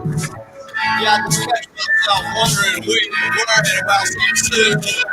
Yeah, I just catch myself wondering who you were about some shit.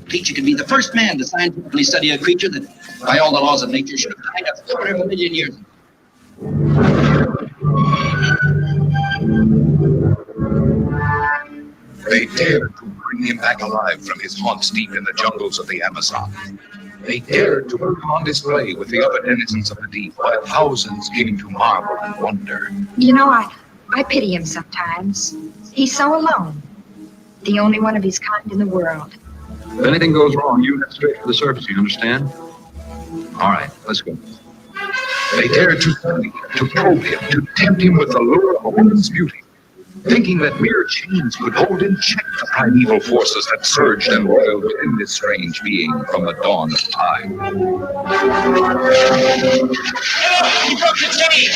Teacher could be the first man to scientifically study a creature that, by all the laws of nature, should have died a quarter of a million years ago. They dared to bring him back alive from his haunts deep in the jungles of the Amazon. They dared to put him on display with the other denizens of the deep, while thousands came to marvel and wonder. You know, I pity him sometimes. He's so alone. The only one of his kind in the world. If anything goes wrong, you head straight to the surface, you understand? All right, let's go. They dared to study him, to probe him, to tempt him with the lure of a woman's beauty, thinking that mere chains would hold in check the primeval forces that surged and roiled within this strange being from the dawn of time. He broke the chain!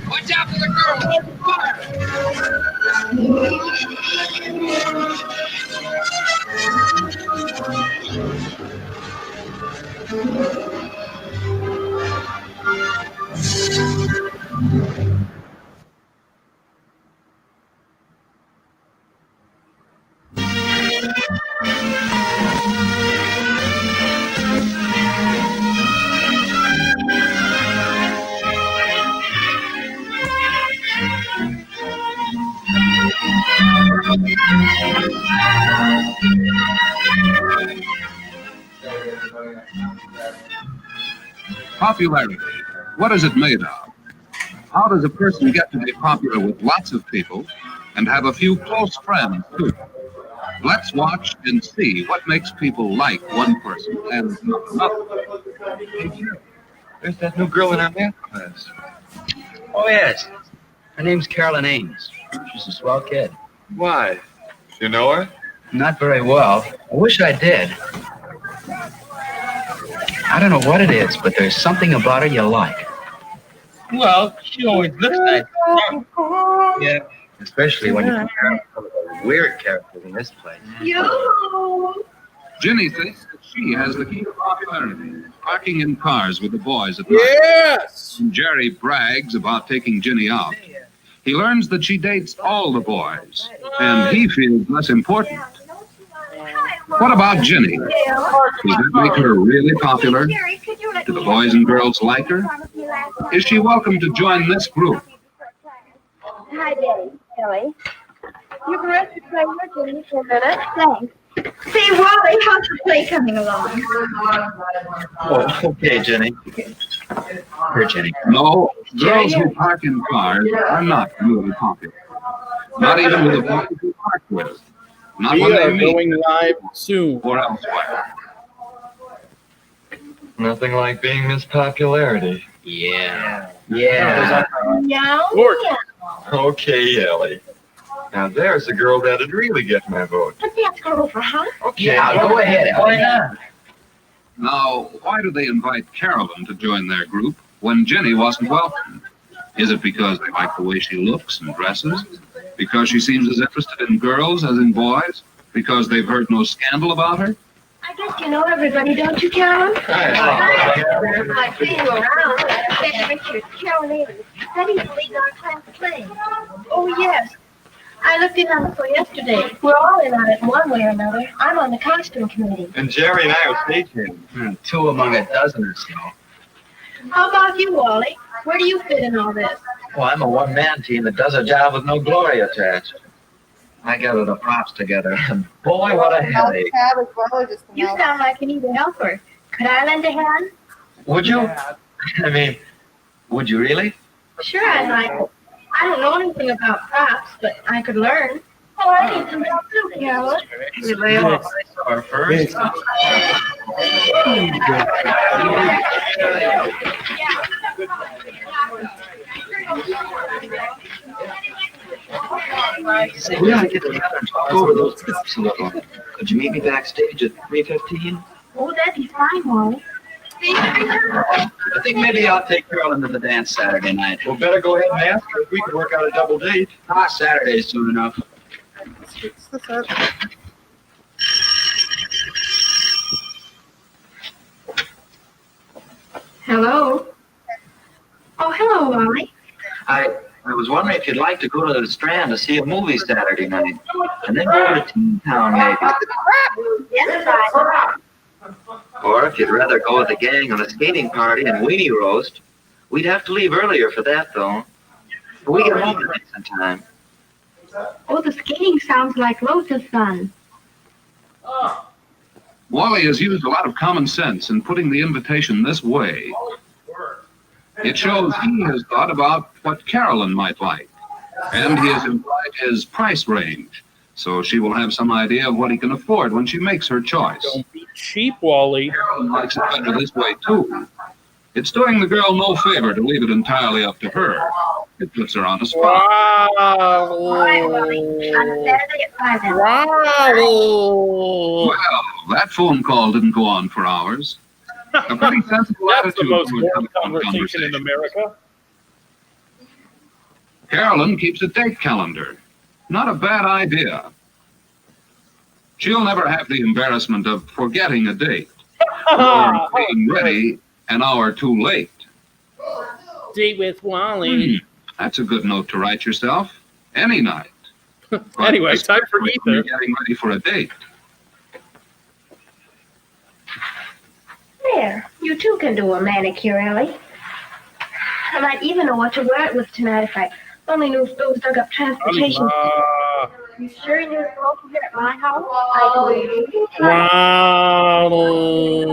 Watch out for the girl! Open Popularity. What is it made of? How does a person get to be popular with lots of people and have a few close friends, too? Let's watch and see what makes people like one person and not another. Hey, Jerry, there's that new girl in our math class. Oh, yes. Her name's Carolyn Ames. She's a swell kid. Why? You know her? Not very well. I wish I did. I don't know what it is, but there's something about her you like. Well, she always looks nice. Yeah, especially when you compare her to some of the weird characters in this place. Ginny thinks that she has the key to popularity, parking in cars with the boys at night. Yes! When Jerry brags about taking Ginny out, he learns that she dates all the boys, and he feels less important. What about Jenny? Does that make her really popular? Do the boys and girls like her? Is she welcome to join this group? Hi, Daddy. Kelly. You can rest your play with Jimmy for a minute. Thanks. Say, Wally, how's the play coming along? Oh, okay, Jenny. Here, Jenny. No, girls who park in cars are not really popular. Not even with the boys who park with. Not We when they are meet going live soon. or elsewhere. Nothing like being Miss Popularity. Yeah. Yeah. Meow. George. Okay, Ellie. Now there's a girl that'd really get my vote. Let's ask her over, huh? Okay. Yeah, go ahead. Why not? Now, why do they invite Carolyn to join their group when Jenny wasn't welcome? Is it because they like the way she looks and dresses? Because she seems as interested in girls as in boys? Because they've heard no scandal about her? I guess you know everybody, don't you, Carolyn? I've seen you around. Ben Richards, Carolyn Evans. Betty's the lead in our class play. Oh, yes. I looked in on it for yesterday. We're all in on it in one way or another. I'm on the costume committee. And Jerry and I are stagehands. Two among a dozen or so. How about you, Wally? Where do you fit in all this? Well, I'm a one-man team that does a job with no glory attached. I gather the props together, and boy, what a headache. You sound like you need a helper. Could I lend a hand? Would you? I mean, would you really? Sure, I'd like it. I don't know anything about props, but I could learn. Oh, I need some help too, Carolyn. We lay off our first. Say, we ought to get together and talk over those props a little. Could you meet me backstage at 3:15? Oh, that'd be fine, Wally. I think maybe I'll take Carolyn to the dance Saturday night. Well, better go ahead and ask her if we can work out a double date. Saturday's soon enough. Hello. Oh, hello, Wally. I was wondering if you'd like to go to the Strand to see a movie Saturday night, and then go to Toontown maybe. Yes, I Or if you'd rather go with the gang on a skating party and weenie roast, we'd have to leave earlier for that, though. But we get home tonight sometime. Oh, the skating sounds like loads of fun. Wally has used a lot of common sense in putting the invitation this way. It shows he has thought about what Carolyn might like, and he has implied his price range, so she will have some idea of what he can afford when she makes her choice. Don't be cheap, Wally. Carolyn likes it better this way, too. It's doing the girl no favor to leave it entirely up to her. It puts her on the spot. All right, Wally. On Saturday at 5 then. Wow. Well, that phone call didn't go on for hours. A pretty sensible That's the attitude most to a boring telephone conversation in America. Carolyn keeps a date calendar. Not a bad idea. She'll never have the embarrassment of forgetting a date or being ready an hour too late. Date with Wally. That's a good note to write yourself any night. But Anyway, time for especially when you're Ether. getting ready for a date. There. You too can do a manicure, Ellie. I might even know what to wear it with tonight if I only knew if Bill's dug up transportation. You sure you need to go over here at my house? I do. Wally.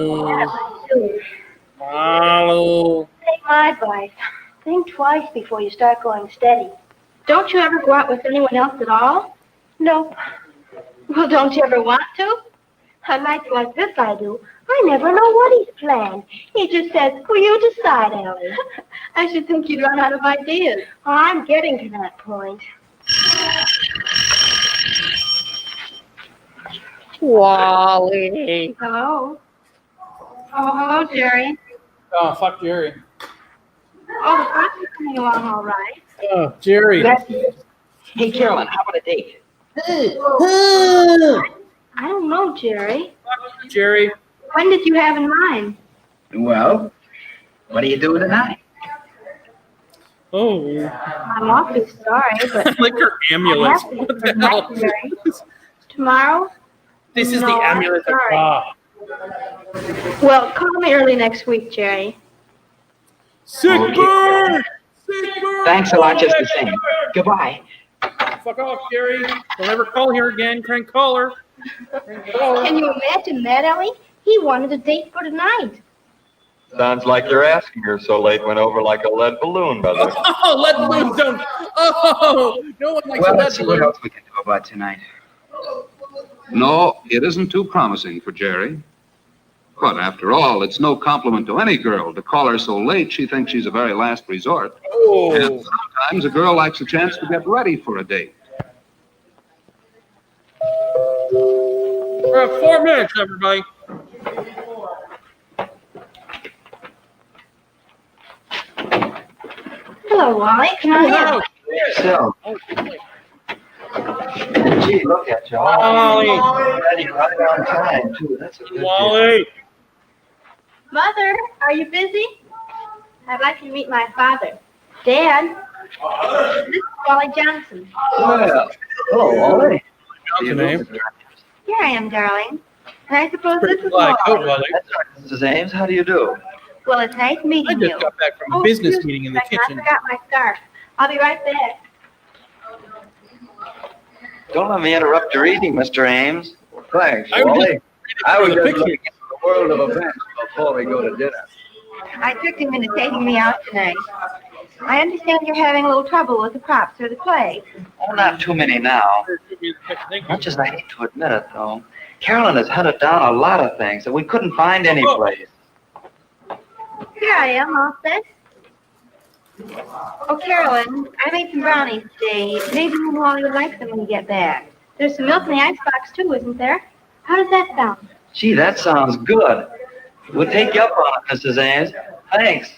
Wally. Take my advice. Think twice before you start going steady. Don't you ever go out with anyone else at all? Nope. Well, don't you ever want to? On nights like this, I do. I never know what he's planned. He just says, "Will you decide, Ellie?" I should think you'd run out of ideas. Well, I'm getting to that point. Wally. Hello? Oh, hello, Jerry. Oh, fuck Jerry. Oh, the process is coming along all right. Oh, Jerry. Hey, Carolyn, how about a date? I don't know, Jerry. Jerry. When did you have in mind? Well, what are you doing tonight? Oh, I'm awfully sorry, but like her I ambulance. have to What for the hell? tonight, Jerry. Tomorrow? This is No, the I'm amulet of sorry. Ra. Well, call me early next week, Jerry. Sick Okay. burn! Sick burn! Thanks a lot, just the same. Goodbye. Fuck off, Jerry. Don't ever call here again. Crank caller. Crank caller. Can you imagine that, Ellie? He wanted a date for tonight. Sounds like you're asking her so late went over like a lead balloon, brother. Oh, lead balloons don't. Oh, no one likes Well, a lead let's see what balloon. else we can do about tonight. No, it isn't too promising for Jerry. But after all, it's no compliment to any girl to call her so late she thinks she's a very last resort. Oh. And sometimes a girl likes a chance to get ready for a date. 4 minutes, everybody. Hello, Wally. Come on in. Hello. So, gee, look at you. Wally. Ready right on time, too. That's a good deal. Wally. Mother, are you busy? I'd like you to meet my father. Dad, this is Wally Johnson. Well, hello, Wally. Johnson, name. Here I am, darling. And I suppose this is Black coat, Wally. Wally. That's right, Mrs. Ames. How do you do? Well, it's nice I meeting just you. got back from a Oh, business excuse meeting in me the a second, kitchen. I forgot my scarf. I'll be right back. Don't let me interrupt your eating, Mr. Ames. Thanks, I was Wally. just I was the just picture. looking into the world of events before we go to dinner. I tricked him into taking me out tonight. I understand you're having a little trouble with the props for the play. Oh, not too many now. Much as I hate to admit it, though, Carolyn has hunted down a lot of things, and we couldn't find any place. Here I am, all set. Oh, Carolyn, I made some brownies today. Maybe you and Wally would like them when you get back. There's some milk in the icebox, too, isn't there? How does that sound? Gee, that sounds good. We'll take you up on it, Mrs. Ames. Thanks.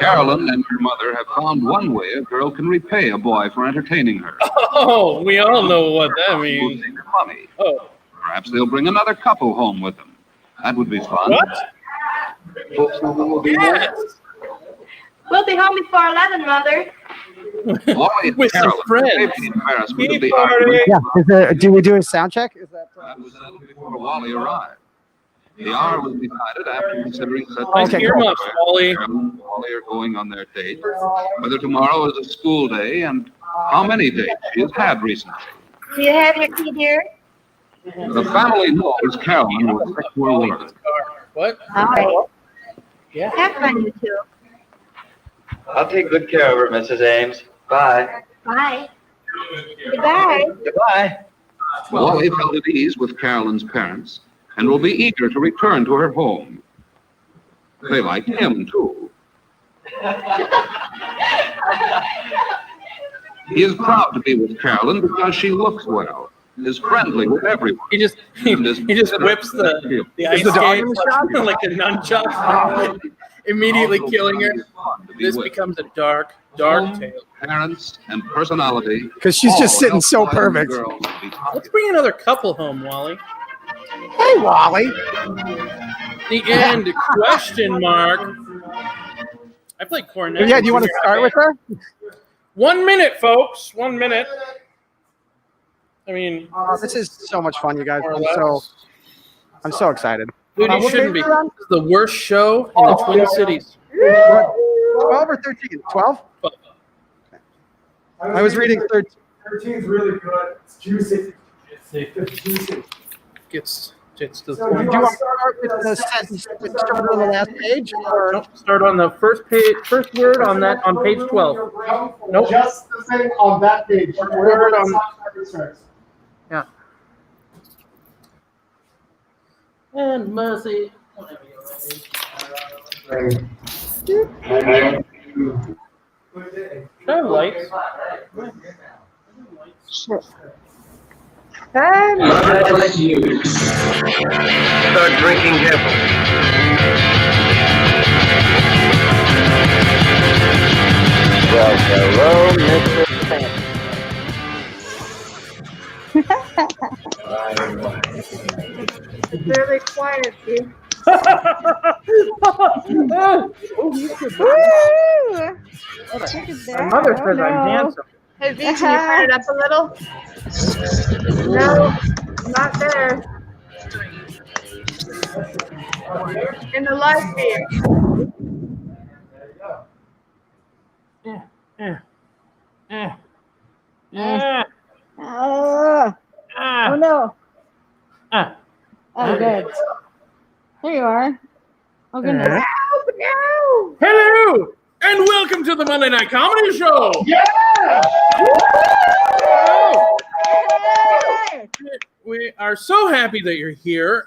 Carolyn and her mother have found one way a girl can repay a boy for entertaining her. Oh, we all know what that means. Losing her money. Oh, Perhaps they'll bring another couple home with them. That would be fun. what? Folks know when we'll be Yes. We'll be home before 11, Mother. Wally and With some Carolyn friends. may be embarrassed with Tea the party. argument. Yeah. Is there, do we do a sound check? Is that? That was settled before Wally arrived. The hour was decided after considering such Nice Okay, earmuffs, Wally. Carolyn and Wally are going on their date, whether tomorrow is a school day, and how many dates she has had recently. Do you have your key, dear? The family knows Carolyn will stick to her word. What? All right. Yeah. Have fun, you two. I'll take good care of her, Mrs. Ames. Bye. Bye. Goodbye. Goodbye. Wally felt at ease with Carolyn's parents and will be eager to return to her home. They like him, too. He is proud to be with Carolyn because she looks well, is friendly with everyone. He just whips the ice the dog skate in the like a nunchuck, immediately killing her. This With becomes a dark tale. parents and personality. Because she's just all sitting help so boys and perfect. girls to be happy. Let's bring another couple home, Wally. Hey, Wally. The end, question mark. I played cornet. Yeah. Do you want to start with her? 1 minute, folks. 1 minute. I mean, This is so much fun, you guys. more or I'm so excited. dude, you what shouldn't page be. are we on? It's the worst show in the Twin Cities. 12 or 13? 12? I was reading 13. 13's really good. It's juicy. It's juicy. It's the So Do you want to start with the sentence that started on the last page? Or start on the first word on page 12. Nope. Just the thing on that page. Wherever the sound starts. Yeah. And mercy. Turn lights. Start drinking heavily. Well, hello, Mr. Fancy. It's very quiet, dear. My mother says I'm handsome. Hey, V, can you turn it up a little? No. Not there. In the live feed. Oh no. Oh, good. There you are. Oh, goodness. No! Hello, and welcome to the Monday Night Comedy Show. Yeah! We are so happy that you're here.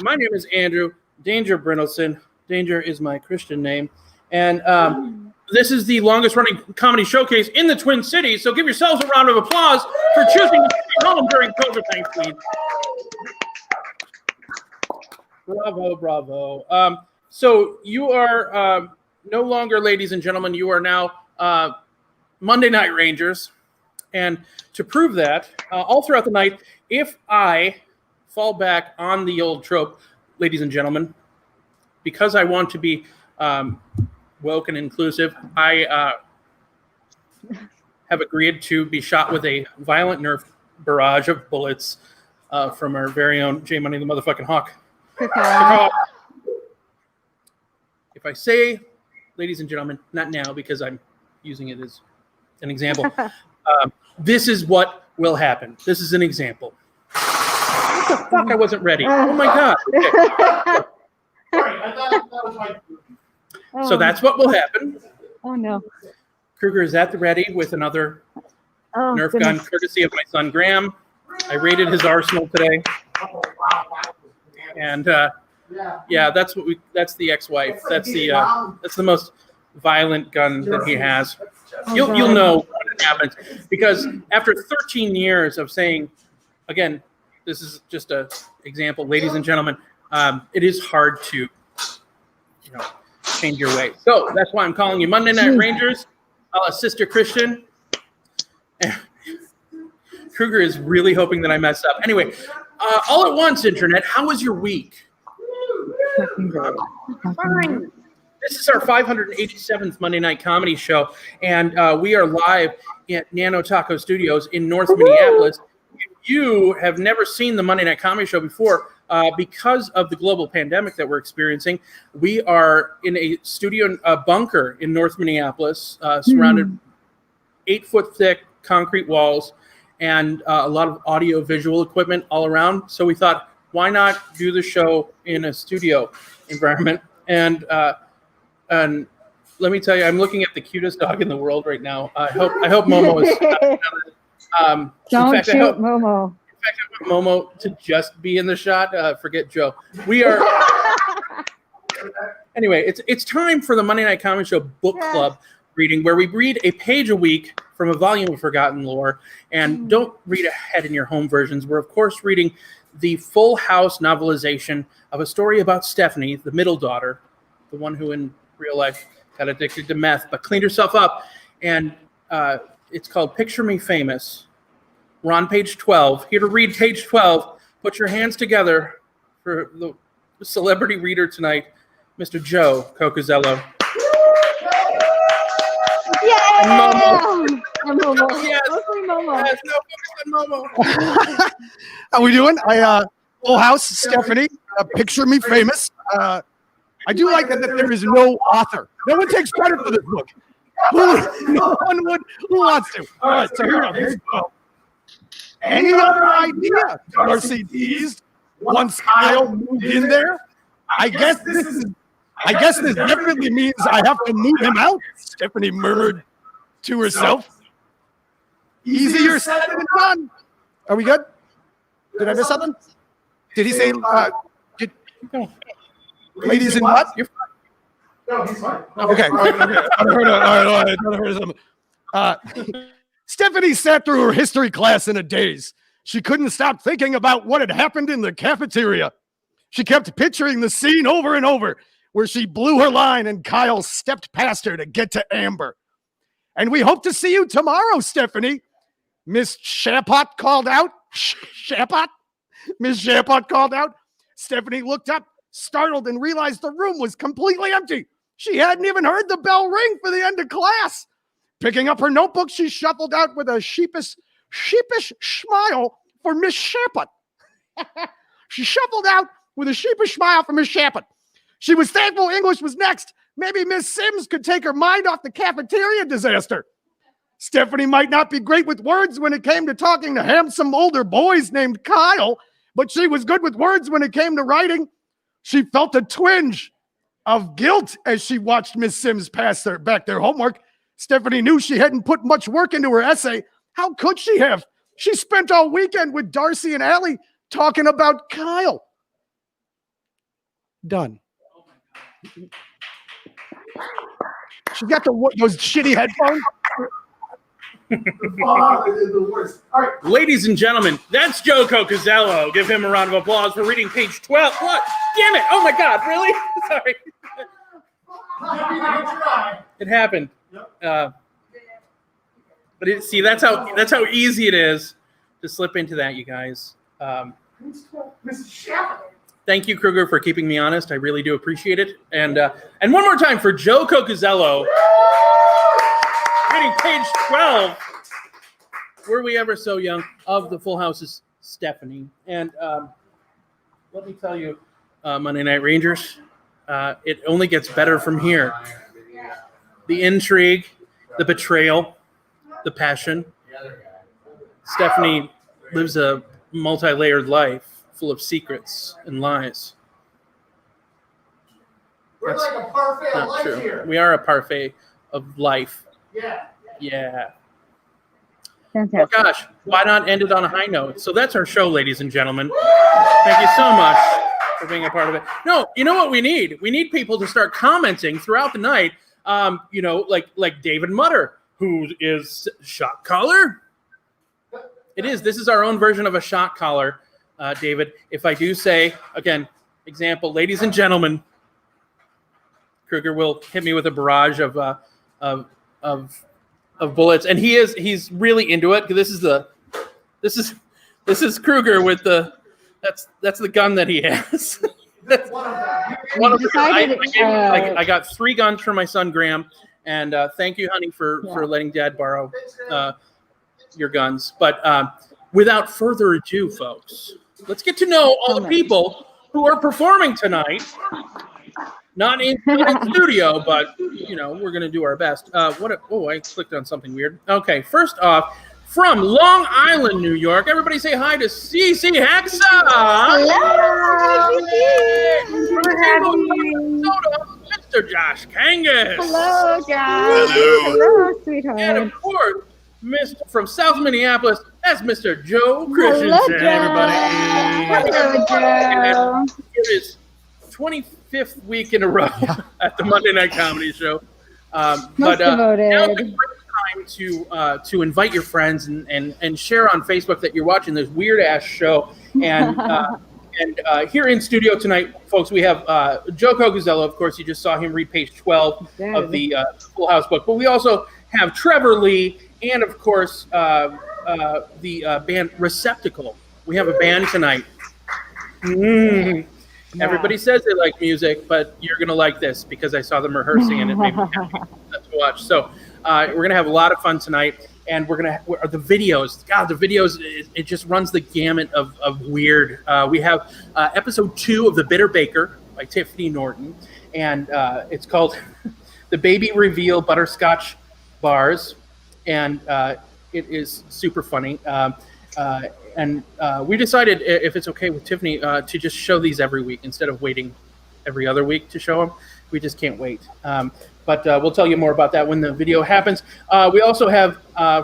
My name is Andrew Danger Brindleson. Danger is my Christian name. And this is the longest running comedy showcase in the Twin Cities. So give yourselves a round of applause for choosing to stay home during COVID-19. Bravo, bravo. So you are no longer, ladies and gentlemen, you are now Monday Night Rangers. And to prove that, all throughout the night, if I fall back on the old trope, ladies and gentlemen, because I want to be woke and inclusive, I have agreed to be shot with a violent Nerf barrage of bullets from our very own J Money the motherfucking Hawk. If I say, ladies and gentlemen, not now because I'm using it as an example, this is what will happen. This is an example. What the fuck? I wasn't ready. Oh my God. Okay. Sorry, I thought that was my. So that's what will happen. Oh no. Kruger is at the ready with another Nerf gun, courtesy of my son Graham. I raided his arsenal today. And yeah, that's the ex-wife. That's the most violent gun that he has. You'll know when it happens, because after 13 years of saying, again, this is just an example, ladies and gentlemen, it is hard to change your way. So that's why I'm calling you Monday Night Rangers, Sister Christian. Kruger is really hoping that I mess up. Anyway, all at once, Internet, how was your week? Fine. This is our 587th Monday Night Comedy Show, and we are live at Nano Taco Studios in North Minneapolis. If you have never seen the Monday Night Comedy Show before, because of the global pandemic that we're experiencing, we are in a studio bunker in North Minneapolis, surrounded 8-foot thick concrete walls and a lot of audio visual equipment all around. So we thought, why not do the show in a studio environment? And let me tell you, I'm looking at the cutest dog in the world right now. I hope Momo is. Don't shoot Momo. In fact, I want Momo to just be in the shot. Forget Joe. We are. Anyway, it's time for the Monday Night Comedy Show book club reading, where we read a page a week from a volume of forgotten lore. And don't read ahead in your home versions. We're of course reading the Full House novelization of a story about Stephanie, the middle daughter, the one who in real life got addicted to meth but cleaned herself up. And it's called Picture Me Famous. We're on page 12. Here to read page 12. Put your hands together for the celebrity reader tonight, Mr. Joe Cocozello. Yay! Momo. Momo. Yes. Mostly Momo. Yes, no, focus on Momo. How we doing? Full House, Stephanie. Picture Me Famous. I do like that there is no author. No one takes credit for this book. No one would. Who wants to? All right, so here we go. Any other idea, Darcy teased once Kyle moved in there? I guess this definitely means I have to move him out, Stephanie murmured to herself. Easier said than done. Are we good? Did I miss something? Did he say, ladies and what? No, he's fine. Okay. All right. Stephanie sat through her history class in a daze. She couldn't stop thinking about what had happened in the cafeteria. She kept picturing the scene over and over where she blew her line and Kyle stepped past her to get to Amber. And we hope to see you tomorrow, Stephanie. Miss Shapot called out. Shapot? Miss Shapot called out. Stephanie looked up, startled, and realized the room was completely empty. She hadn't even heard the bell ring for the end of class. Picking up her notebook, she shuffled out with a sheepish smile for Miss Shepard. She shuffled out with a sheepish smile for Miss Shepard. She was thankful English was next. Maybe Miss Sims could take her mind off the cafeteria disaster. Stephanie might not be great with words when it came to talking to handsome older boys named Kyle, but she was good with words when it came to writing. She felt a twinge of guilt as she watched Miss Sims pass back their homework. Stephanie knew she hadn't put much work into her essay. How could she have? She spent all weekend with Darcy and Allie talking about Kyle. Done. She got those shitty headphones. The worst. All right. Ladies and gentlemen, that's Joe Cocazello. Give him a round of applause for reading page 12. What? Damn it. Oh, my God. Really? Sorry. It happened. But see, that's how easy it is to slip into that, you guys. Thank you, Kruger, for keeping me honest. I really do appreciate it. And one more time for Joe Cocazello. Reading page 12, Were We Ever So Young, of the Full House's Stephanie. And let me tell you, Monday Night Rangers, it only gets better from here. The intrigue, the betrayal, the passion. Stephanie lives a multi-layered life full of secrets and lies. We're like a parfait of life True. here. We are a parfait of life. Yeah. Yeah. Fantastic. Well, gosh, why not end it on a high note? So that's our show, ladies and gentlemen. Thank you so much for being a part of it. No, you know what we need? We need people to start commenting throughout the night. Like David Mutter, who is shot caller. It is. This is our own version of a shot caller, David. If I do say, again, example, ladies and gentlemen, Kruger will hit me with a barrage of bullets, and he's really into it. This is Kruger with that's the gun that he has. One of them. I got 3 guns for my son Graham, and thank you, honey, for letting Dad borrow your guns. But without further ado, folks, let's get to know all the people who are performing tonight. Not in studio, but we're gonna do our best. I clicked on something weird. Okay, first off, from Long Island, New York, everybody say hi to CC Hexa. Hello. Mr. Josh Kangas. Hello, Josh. Hello, sweetheart. And of course, from South Minneapolis, that's Mr. Joe Christensen. Hello, Joe. Everybody. Hello, Joe. It is 25th week in a row at the Monday Night Comedy Show. Most devoted. Now's a great time to invite your friends and share on Facebook that you're watching this weird ass show. And here in studio tonight, folks, we have Joe Cocazello. Of course, you just saw him read page 12 of the Full House book. But we also have Trevor Lee and, of course, the band Receptacle. We have a band tonight. Everybody says they like music, but you're going to like this because I saw them rehearsing and it made me happy to watch. So we're going to have a lot of fun tonight, and we're going to the videos. God, the videos, it just runs the gamut of weird. We have episode 2 of The Bitter Baker by Tiffany Norton, and it's called The Baby Reveal Butterscotch Bars, and it is super funny. And we decided, if it's okay with Tiffany, to just show these every week instead of waiting every other week to show them. We just can't wait. But we'll tell you more about that when the video happens. We also have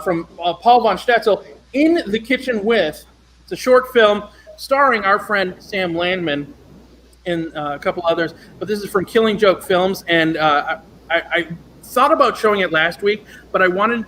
from Paul von Stetzel, In the Kitchen With. It's a short film starring our friend Sam Landman and a couple others. But this is from Killing Joke Films, and I thought about showing it last week, but I wanted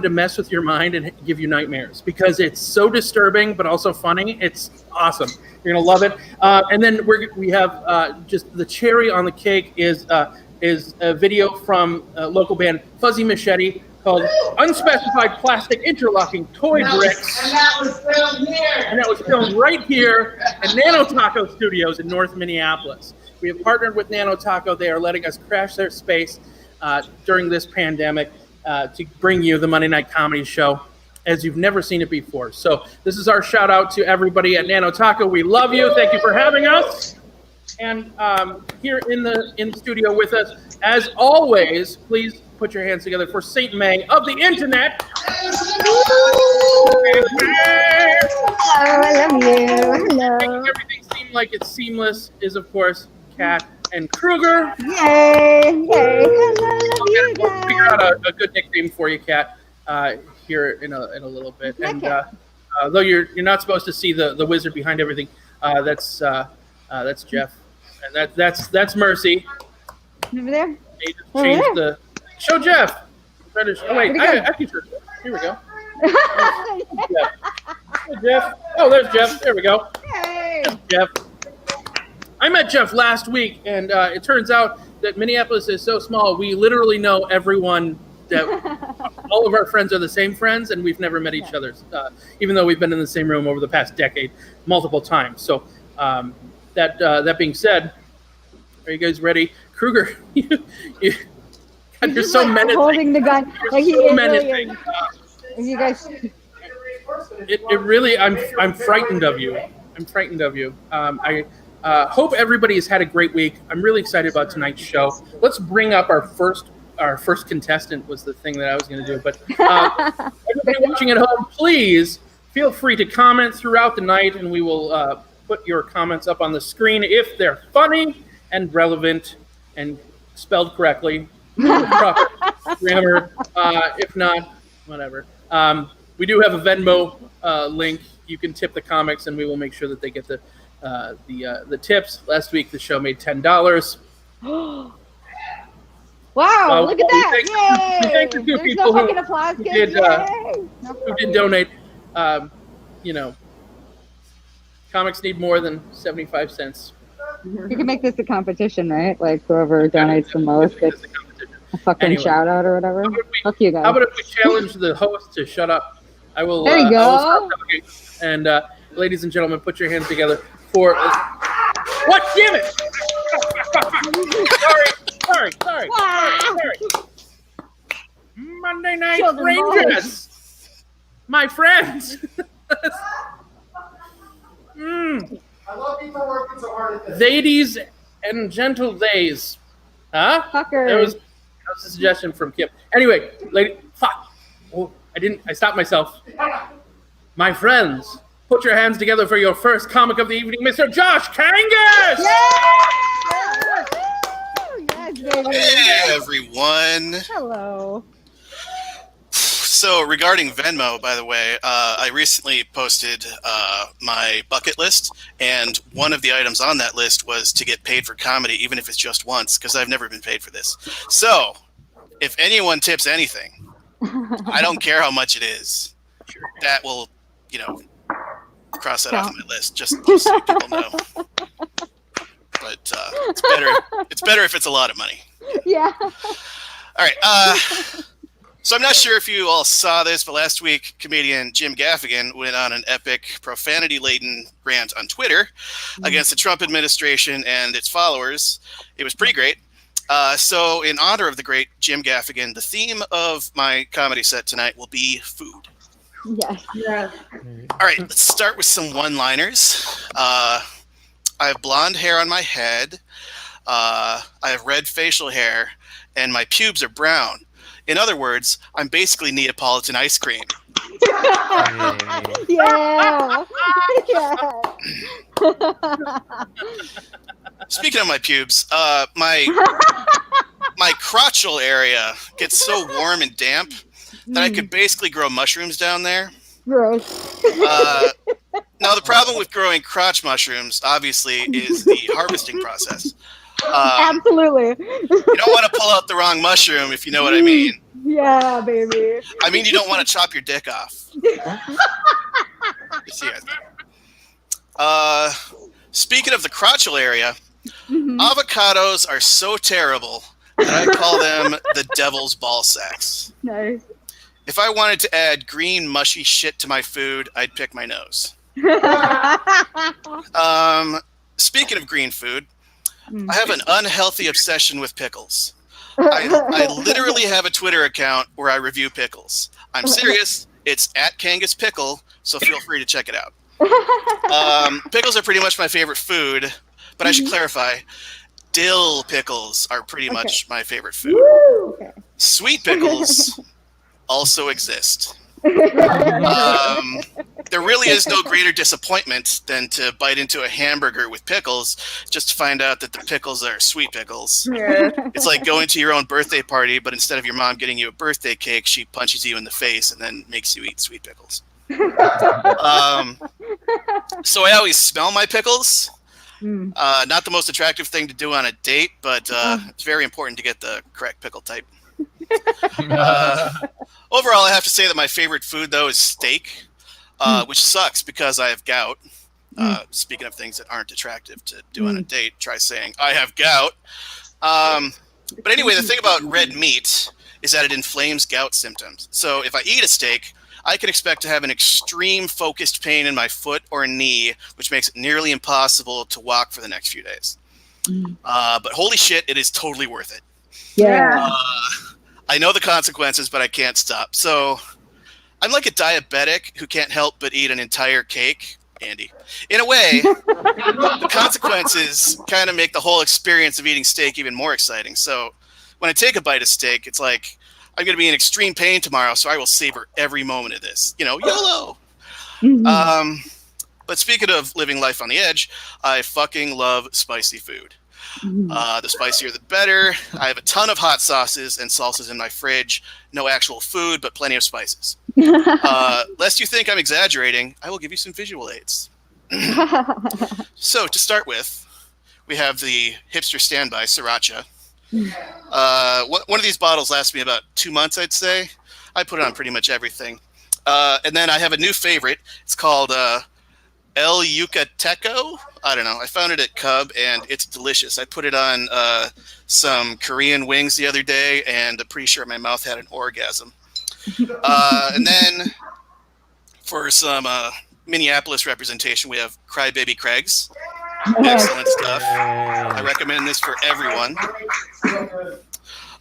to mess with your mind and give you nightmares because it's so disturbing but also funny. It's awesome. You're gonna love it. And then we have just the cherry on the cake is a video from a local band Fuzzy Machete called Unspecified Plastic Interlocking Toy Bricks. And that was filmed here. And that was filmed right here at Nano Taco Studios in North Minneapolis. We have partnered with Nano Taco. They are letting us crash their space during this pandemic to bring you the Monday Night Comedy Show. as you've never seen it before. So this is our shout out to everybody at Nano Taco. We love you. Thank you for having us. And here in the studio with us, as always, please put your hands together for Saint May of the internet. Hello, I love you. Hello. Making everything seem like it's seamless is, of course, Kat and Kruger. Yay! Yay! We'll figure out a good nickname for you, Kat, here in a little bit. And though you're not supposed to see the wizard behind everything, that's Jeff, and that's Mercy. Over there. They just changed the show Jeff. Oh wait, I can show Jeff. Here we go. Jeff. Hey, Jeff. Oh, there's Jeff. There we go. Hey. There's Jeff. I met Jeff last week, and it turns out that Minneapolis is so small, we literally know everyone. That all of our friends are the same friends, and we've never met each other, even though we've been in the same room over the past decade multiple times. So that being said, are you guys ready? Kruger, you're so menacing. Holding the gun. Like he so is menacing. really you guys. It really, I'm frightened of you. I'm frightened of you. I hope everybody has had a great week. I'm really excited about tonight's show. Let's bring up our first contestant was the thing that I was going to do. But everybody watching at home, please feel free to comment throughout the night, and we will put your comments up on the screen if they're funny and relevant and spelled correctly, with proper grammar. If not, whatever. We do have a Venmo link. You can tip the comics, and we will make sure that they get the tips. Last week, the show made $10. Wow! Look at that! We thank the two There's people no fucking applause, who kids. did donate. Comics need more than 75 cents. You can make this a competition, right? Like whoever donates the most gets a fucking Anyway. shout out or whatever. Fuck you guys. How about if we challenge the host to shut up? I will. There you I will go. start talking. And ladies and gentlemen, put your hands together for what? Damn it! Sorry. Monday Night Children Rangers, my friends. I love you for working so hard at this. Ladies and gentle days. Huh? Fucker. That was a suggestion from Kip. Anyway, fuck. Oh, I stopped myself. My friends, put your hands together for your first comic of the evening, Mr. Josh Kangas! Yes, baby. Hey, everyone. Hello. So, regarding Venmo, by the way, I recently posted my bucket list, and one of the items on that list was to get paid for comedy, even if it's just once, because I've never been paid for this. So, if anyone tips anything, I don't care how much it is. That will, cross that off my list, just so people know. But it's better if it's a lot of money. Yeah. All right. So I'm not sure if you all saw this, but last week, comedian Jim Gaffigan went on an epic, profanity-laden rant on Twitter against the Trump administration and its followers. It was pretty great. So in honor of the great Jim Gaffigan, the theme of my comedy set tonight will be food. Yes. Yeah. All right, let's start with some one-liners. I have blonde hair on my head. I have red facial hair, and my pubes are brown. In other words, I'm basically Neapolitan ice cream. Yeah. Speaking of my pubes, my crotchal area gets so warm and damp that I could basically grow mushrooms down there. Gross. Now, the problem with growing crotch mushrooms, obviously, is the harvesting process. Absolutely. You don't want to pull out the wrong mushroom, if you know what I mean. Yeah, baby. I mean, you don't want to chop your dick off. Speaking of the crotchal area, avocados are so terrible that I call them the devil's ball sacks. Nice. If I wanted to add green, mushy shit to my food, I'd pick my nose. Speaking of green food, I have an unhealthy obsession with pickles. I literally have a Twitter account where I review pickles. I'm serious. It's at Kangas Pickle, so feel free to check it out. Pickles are pretty much my favorite food, but I should clarify, dill pickles are pretty much my favorite food. Okay. Sweet pickles also exist. There really is no greater disappointment than to bite into a hamburger with pickles just to find out that the pickles are sweet pickles. Yeah. It's like going to your own birthday party, but instead of your mom getting you a birthday cake, she punches you in the face and then makes you eat sweet pickles. So I always smell my pickles. Not the most attractive thing to do on a date, but it's very important to get the correct pickle type. Overall, I have to say that my favorite food, though, is steak, which sucks because I have gout. Speaking of things that aren't attractive to do on a date, try saying, I have gout. But anyway, the thing about red meat is that it inflames gout symptoms. So if I eat a steak, I can expect to have an extreme focused pain in my foot or knee, which makes it nearly impossible to walk for the next few days. But holy shit, it is totally worth it. Yeah. I know the consequences, but I can't stop. So I'm like a diabetic who can't help but eat an entire cake, Andy. In a way, the consequences kind of make the whole experience of eating steak even more exciting. So when I take a bite of steak, it's like, I'm going to be in extreme pain tomorrow, so I will savor every moment of this. You know, YOLO! But speaking of living life on the edge, I fucking love spicy food. The spicier the better. I have a ton of hot sauces and salsas in my fridge. No actual food, but plenty of spices. Lest you think I'm exaggerating, I will give you some visual aids. So to start with, we have the hipster standby sriracha. One of these bottles lasts me about 2 months, I'd say. I put it on pretty much everything. And then I have a new favorite. It's called El Yucateco. I don't know. I found it at Cub, and it's delicious. I put it on some Korean wings the other day, and I'm pretty sure my mouth had an orgasm. And then for some Minneapolis representation, we have Crybaby Craig's. Excellent stuff. I recommend this for everyone.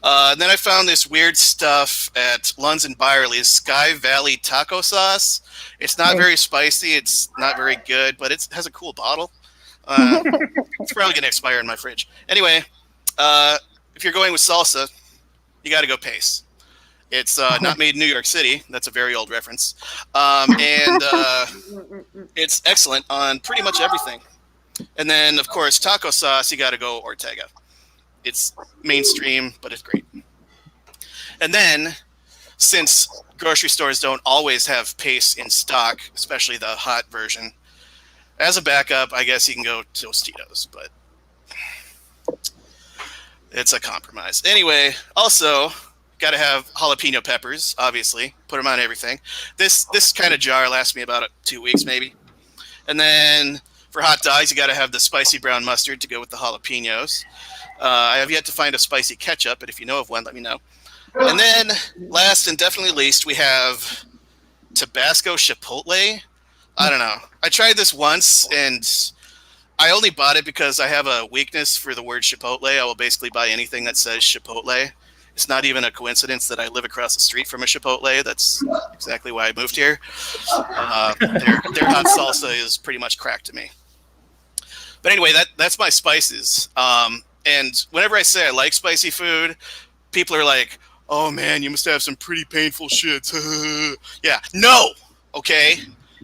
Then I found this weird stuff at Lunds and Byerly's, Sky Valley Taco Sauce. It's not very spicy. It's not very good, but it has a cool bottle. It's probably going to expire in my fridge. Anyway, if you're going with salsa, you got to go Pace. It's not made in New York City. That's a very old reference. And it's excellent on pretty much everything. And then, of course, taco sauce, you got to go Ortega. It's mainstream, but it's great. And then, since grocery stores don't always have Pace in stock, especially the hot version, as a backup, I guess you can go Tostitos, but it's a compromise. Anyway, also, got to have jalapeno peppers, obviously. Put them on everything. This kind of jar lasts me about 2 weeks, maybe. And then for hot dogs, you got to have the spicy brown mustard to go with the jalapenos. I have yet to find a spicy ketchup, but if you know of one, let me know. And then, last and definitely least, we have Tabasco Chipotle. I don't know. I tried this once, and I only bought it because I have a weakness for the word Chipotle. I will basically buy anything that says Chipotle. It's not even a coincidence that I live across the street from a Chipotle. That's exactly why I moved here. Their hot salsa is pretty much crack to me. But anyway, that's my spices. And whenever I say I like spicy food, people are like, oh man, you must have some pretty painful shit. Yeah, no, okay?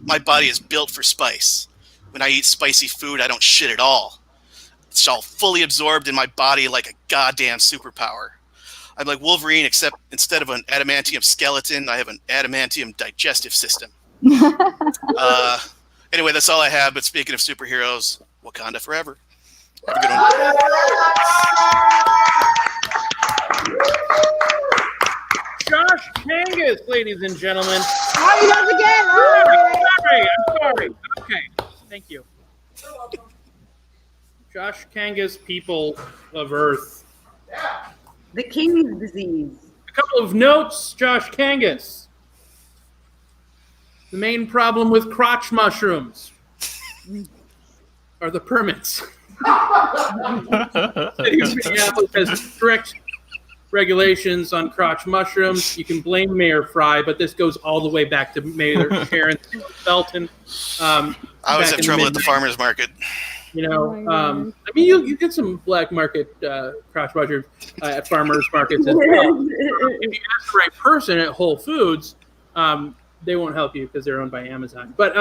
My body is built for spice. When I eat spicy food, I don't shit at all. It's all fully absorbed in my body like a goddamn superpower. I'm like Wolverine, except instead of an adamantium skeleton, I have an adamantium digestive system. Anyway, that's all I have. But speaking of superheroes, Wakanda forever. Have a good one. Josh Kangas, ladies and gentlemen. Oh, he does again. I'm sorry. Okay, thank you. Josh Kangas, people of Earth. The king's disease. A couple of notes, Josh Kangas. The main problem with crotch mushrooms are the permits. City of Minneapolis has strict regulations on crotch mushrooms. You can blame Mayor Fry, but this goes all the way back to Mayor Sharon Felton. I always have trouble at the farmer's market. You know, I mean, you get some black market crotch mushrooms at farmers markets as well. If you ask the right person at Whole Foods, they won't help you because they're owned by Amazon. But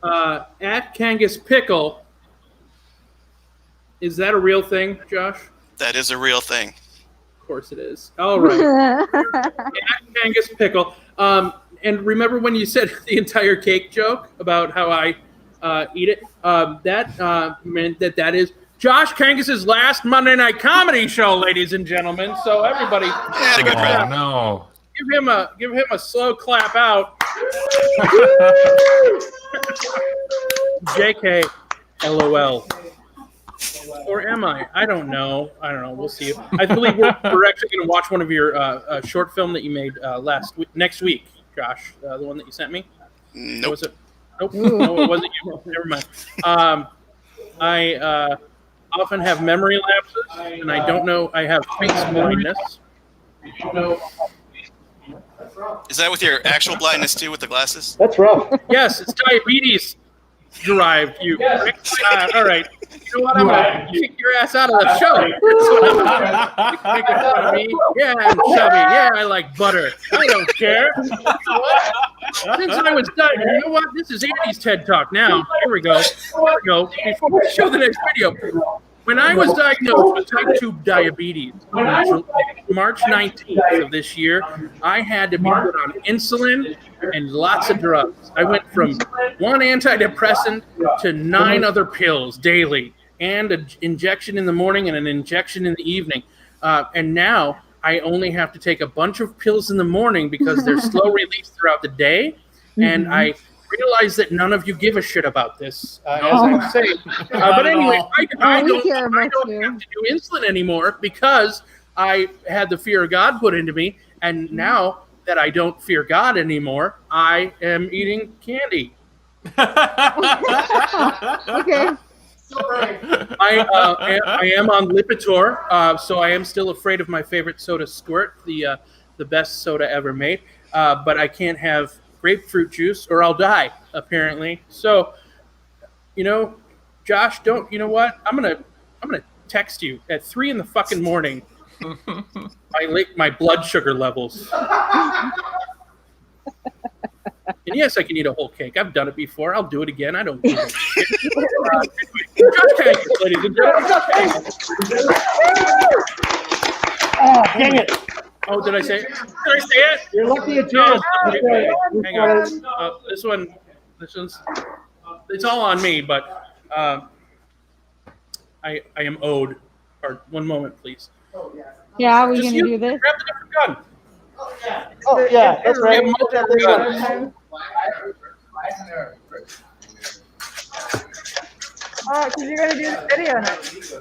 at Kangas Pickle, is that a real thing, Josh? That is a real thing. Of course it is. All right. At Kangas Pickle. And remember when you said the entire cake joke about how I eat it? That meant that is Josh Kangas's last Monday Night Comedy show, ladies and gentlemen. So everybody, had a good run. No. Give him a slow clap out. JK, LOL. Or am I? I don't know. We'll see. I believe we're actually going to watch one of your short film that you made next week, Josh. The one that you sent me. Nope. Was it? Nope. No, it wasn't you. Never mind. I often have memory lapses, and I don't know. I have face blindness. Is that with your actual blindness too, with the glasses? That's rough. Yes, it's diabetes derived. You. All right. You know what? I'm gonna kick your ass out of the show. Make fun of me. Yeah, I'm chubby. Yeah, I like butter. I don't care. You know what? Since I was diagnosed, you know what? This is Andy's TED Talk now. Here we go. Before we show the next video, when I was diagnosed with type 2 diabetes on March 19th of this year, I had to be put on insulin and lots of drugs. I went from one antidepressant to 9 other pills daily, and an injection in the morning and an injection in the evening. And now I only have to take a bunch of pills in the morning because they're slow release throughout the day. And I realize that none of you give a shit about this, as I'm saying. But anyway, I don't have to do insulin anymore because I had the fear of God put into me. And now that I don't fear God anymore, I am eating candy. Okay. I am on Lipitor, so I am still afraid of my favorite soda, Squirt, the best soda ever made. But I can't have grapefruit juice or I'll die, apparently. So, you know, Josh, you know what? I'm gonna text you at 3 in the fucking morning. my blood sugar levels. And yes, I can eat a whole cake. I've done it before. I'll do it again. I don't give a shit. Josh Kangas, ladies and gentlemen. Oh, dang it. Oh, did I say it? Did I say it? You're lucky it's No, yours. hang on. This one's, it's all on me, but I am owed. One moment, please. Yeah, are we Just gonna do this? grab the different gun. Oh, yeah, that's We right. have multiple guns. Oh, because you're going to do this video next.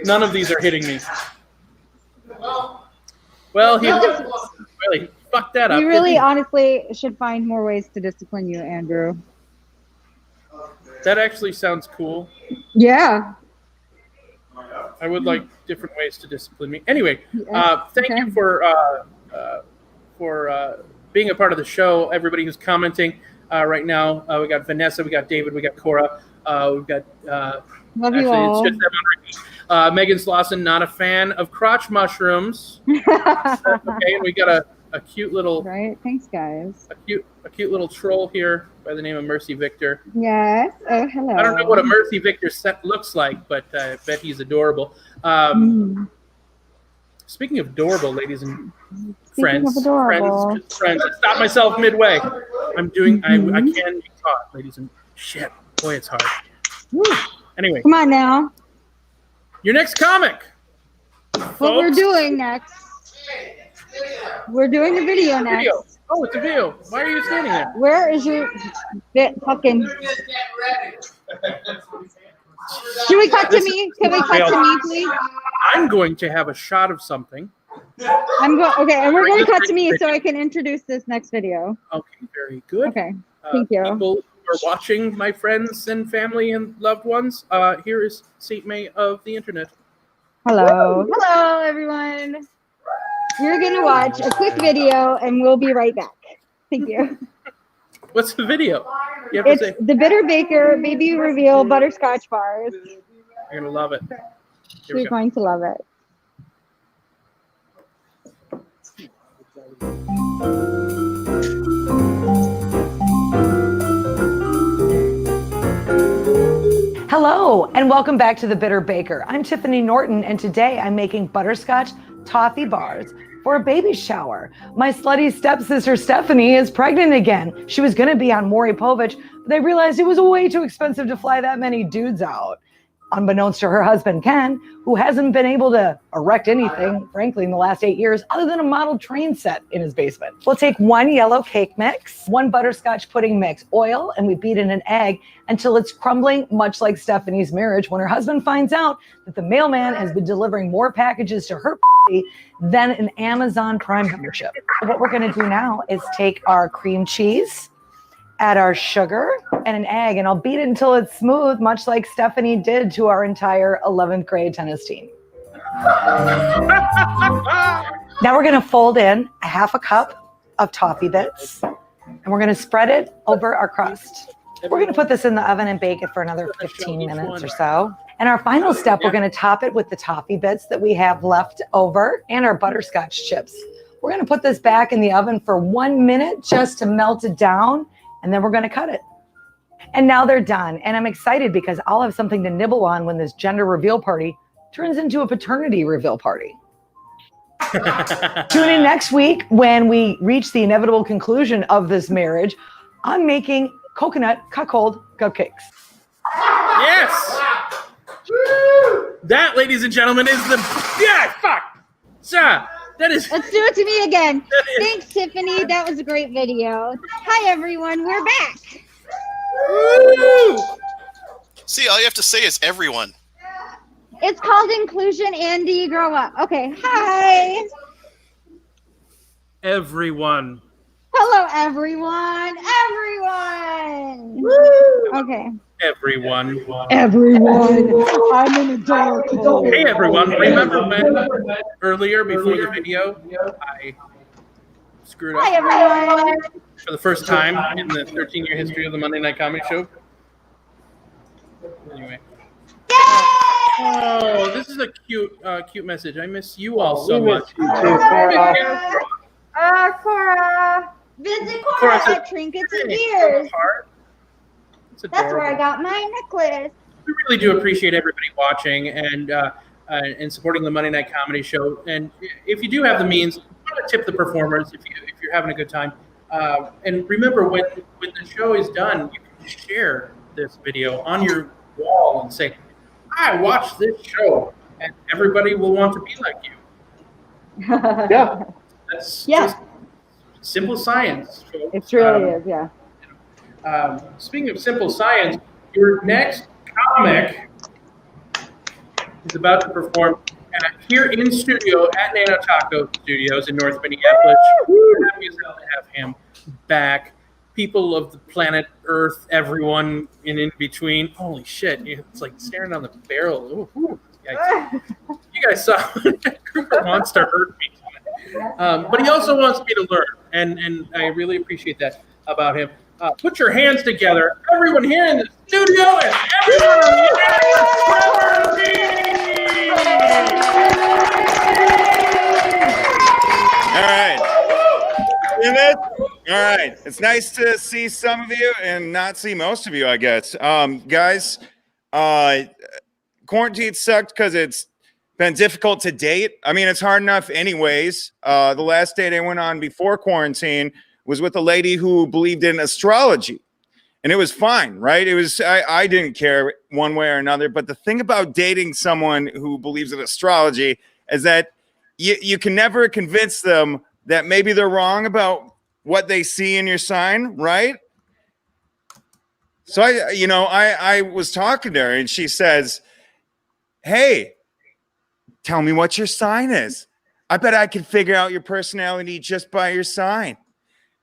None of these are hitting me. Well, he really fucked that up. We really, honestly, should find more ways to discipline you, Andrew. That actually sounds cool. Yeah. I would like different ways to discipline me. Anyway, Yeah, thank you for being a part of the show. Everybody who's commenting right now, we got Vanessa, we got David, we got Cora, we've got Love you all. it's just them on repeat. Megan Slauson, not a fan of crotch mushrooms. Okay, and we got a cute little Right. Thanks, guys. a cute little troll here by the name of Mercy Victor. Yes. Oh, hello. I don't know what a Mercy Victor set looks like, but I bet he's adorable. Speaking of adorable, ladies and friends, friends, I stopped myself midway. I'm doing. I can be taught, ladies and shit. Boy, it's hard. Anyway, Come on now. your next comic. What we're doing next. We're doing the video next. Video. Oh, it's a video. Why are you standing there? Where is your bit fucking? Should we cut to me? Can we cut to me, please? I'm going to have a shot of something. I'm going. Okay, and we're going to cut to me so I can introduce this next video. Okay, very good. Okay, thank you. People who are watching, my friends and family and loved ones, here is Seat May of the internet. Hello. Hello, everyone. You're going to watch a quick video, and we'll be right back. Thank you. What's the video? You have to It's say. the Bitter Baker Baby Reveal Butterscotch Bars. You're gonna love it. Here we You're go. going to love it. Hello, and welcome back to The Bitter Baker. I'm Tiffany Norton, and today I'm making butterscotch toffee bars for a baby shower. My slutty stepsister Stephanie is pregnant again. She was going to be on Maury Povich, but they realized it was way too expensive to fly that many dudes out. Unbeknownst to her husband, Ken, who hasn't been able to erect anything, frankly, in the last 8 years, other than a model train set in his basement. We'll take 1 yellow cake mix, 1 butterscotch pudding mix, oil, and we beat in an egg until it's crumbling, much like Stephanie's marriage when her husband finds out that the mailman has been delivering more packages to her than an Amazon Prime membership. What we're gonna do now is take our cream cheese, add our sugar and an egg, and I'll beat it until it's smooth, much like Stephanie did to our entire 11th grade tennis team. Now we're gonna fold in a 1/2 cup of toffee bits, and we're gonna spread it over our crust. We're gonna put this in the oven and bake it for another 15 minutes or so. And our final step, we're gonna top it with the toffee bits that we have left over and our butterscotch chips. We're gonna put this back in the oven for 1 minute just to melt it down, and then we're gonna cut it. And now they're done. And I'm excited because I'll have something to nibble on when this gender reveal party turns into a paternity reveal party. Tune in next week when we reach the inevitable conclusion of this marriage. I'm making coconut cuckold cupcakes. Yes! That, ladies and gentlemen, is the that is. Let's do it to me again. Thanks, Tiffany. That was a great video. Hi, everyone. We're back. Woo! See, all you have to say is everyone. It's called inclusion, and do you grow up? Okay. Hi. Everyone. Hello, everyone. Everyone. Woo! Okay. Everyone. Everyone. I'm in a dark hole. Hey, everyone. Remember when earlier before the video, I screwed up Hi, everyone. for the first time in the 13-year history of the Monday Night Comedy Show? Anyway. Oh, this is a cute message. I miss you all so much. Cora. Visit Cora at Trinkets and Gears. That's where I got my necklace. We really do appreciate everybody watching and supporting the Monday Night Comedy Show. And if you do have the means, tip the performers if you're having a good time. And remember, when the show is done, you can share this video on your wall and say, "I watched this show," and everybody will want to be like you. Yeah. That's just simple science. Folks. It really is, yeah. Speaking of simple science, your next comic is about to perform here in studio at Nano Taco Studios in North Minneapolis. We're happy as hell to have him back. People of the planet Earth, everyone in between. Holy shit, it's like staring down the barrel. Ooh, yikes. You guys saw Cooper wants to hurt me. But he also wants me to learn, and I really appreciate that about him. Put your hands together, everyone here in the studio, and everyone on the All right. In it? All right. It's nice to see some of you and not see most of you, I guess. Guys, quarantine sucked because it's been difficult to date. I mean, it's hard enough anyways. The last date I went on before quarantine was with a lady who believed in astrology. And it was fine, right? It was, I didn't care one way or another. But the thing about dating someone who believes in astrology is that you can never convince them that maybe they're wrong about what they see in your sign, right? So I was talking to her and she says, "Hey, tell me what your sign is. I bet I can figure out your personality just by your sign."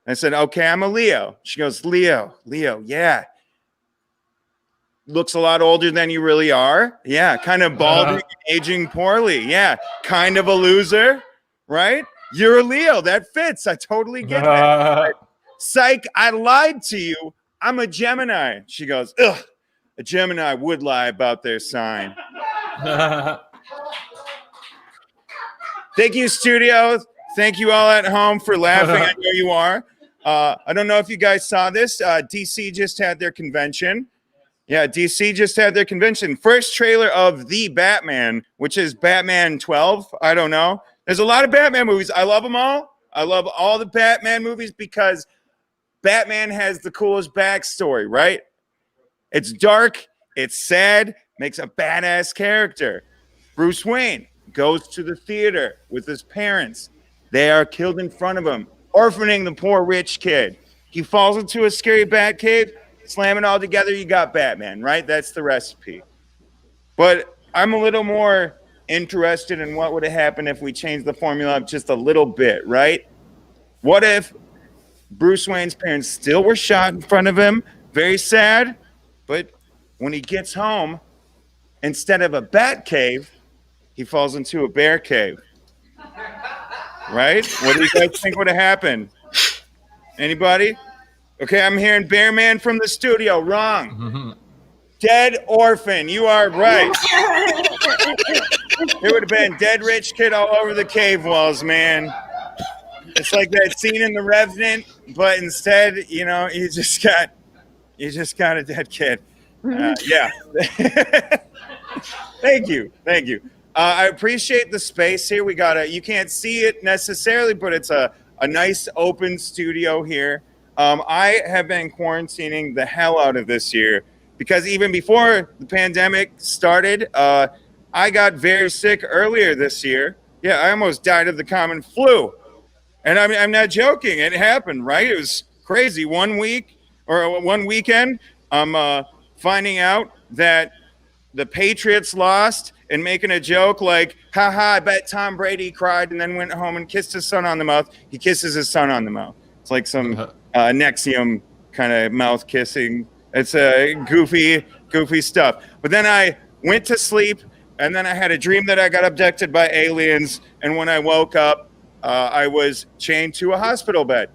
I said, "Okay, I'm a Leo." She goes, Leo, yeah. looks a lot older than you really are. Yeah, kind of balding, aging poorly. Yeah, kind of a loser, right? You're a Leo. That fits. I totally get that. Psych, I lied to you. I'm a Gemini. She goes, ugh, a Gemini would lie about their sign. Thank you, studio. Thank you all at home for laughing. I know you are. I don't know if you guys saw this. DC just had their convention. Yeah, DC just had their convention. First trailer of The Batman, which is Batman 12. I don't know. There's a lot of Batman movies. I love them all. I love all the Batman movies because Batman has the coolest backstory, right? It's dark, it's sad, makes a badass character. Bruce Wayne goes to the theater with his parents. They are killed in front of him, orphaning the poor rich kid. He falls into a scary bat cave, slam it all together, you got Batman, right? That's the recipe. But I'm a little more interested in what would have happened if we changed the formula up just a little bit, right? What if Bruce Wayne's parents still were shot in front of him? Very sad. But when he gets home, instead of a bat cave, he falls into a bear cave. Right? What do you guys think would have happened? Anybody? Okay, I'm hearing Bear Man from the studio. Wrong. Dead orphan. You are right. It would have been dead rich kid all over the cave walls, man. It's like that scene in The Revenant, but instead, you know, you just got a dead kid. Yeah. Thank you. I appreciate the space here. You can't see it necessarily, but it's a nice open studio here. I have been quarantining the hell out of this year because even before the pandemic started, I got very sick earlier this year. Yeah, I almost died of the common flu. And I'm not joking. It happened, right? It was crazy. 1 week or 1 weekend, I'm finding out that the Patriots lost and making a joke like, haha, I bet Tom Brady cried and then went home and kissed his son on the mouth. He kisses his son on the mouth. It's like some Nexium kind of mouth kissing. It's goofy stuff. But then I went to sleep and then I had a dream that I got abducted by aliens. And when I woke up, I was chained to a hospital bed.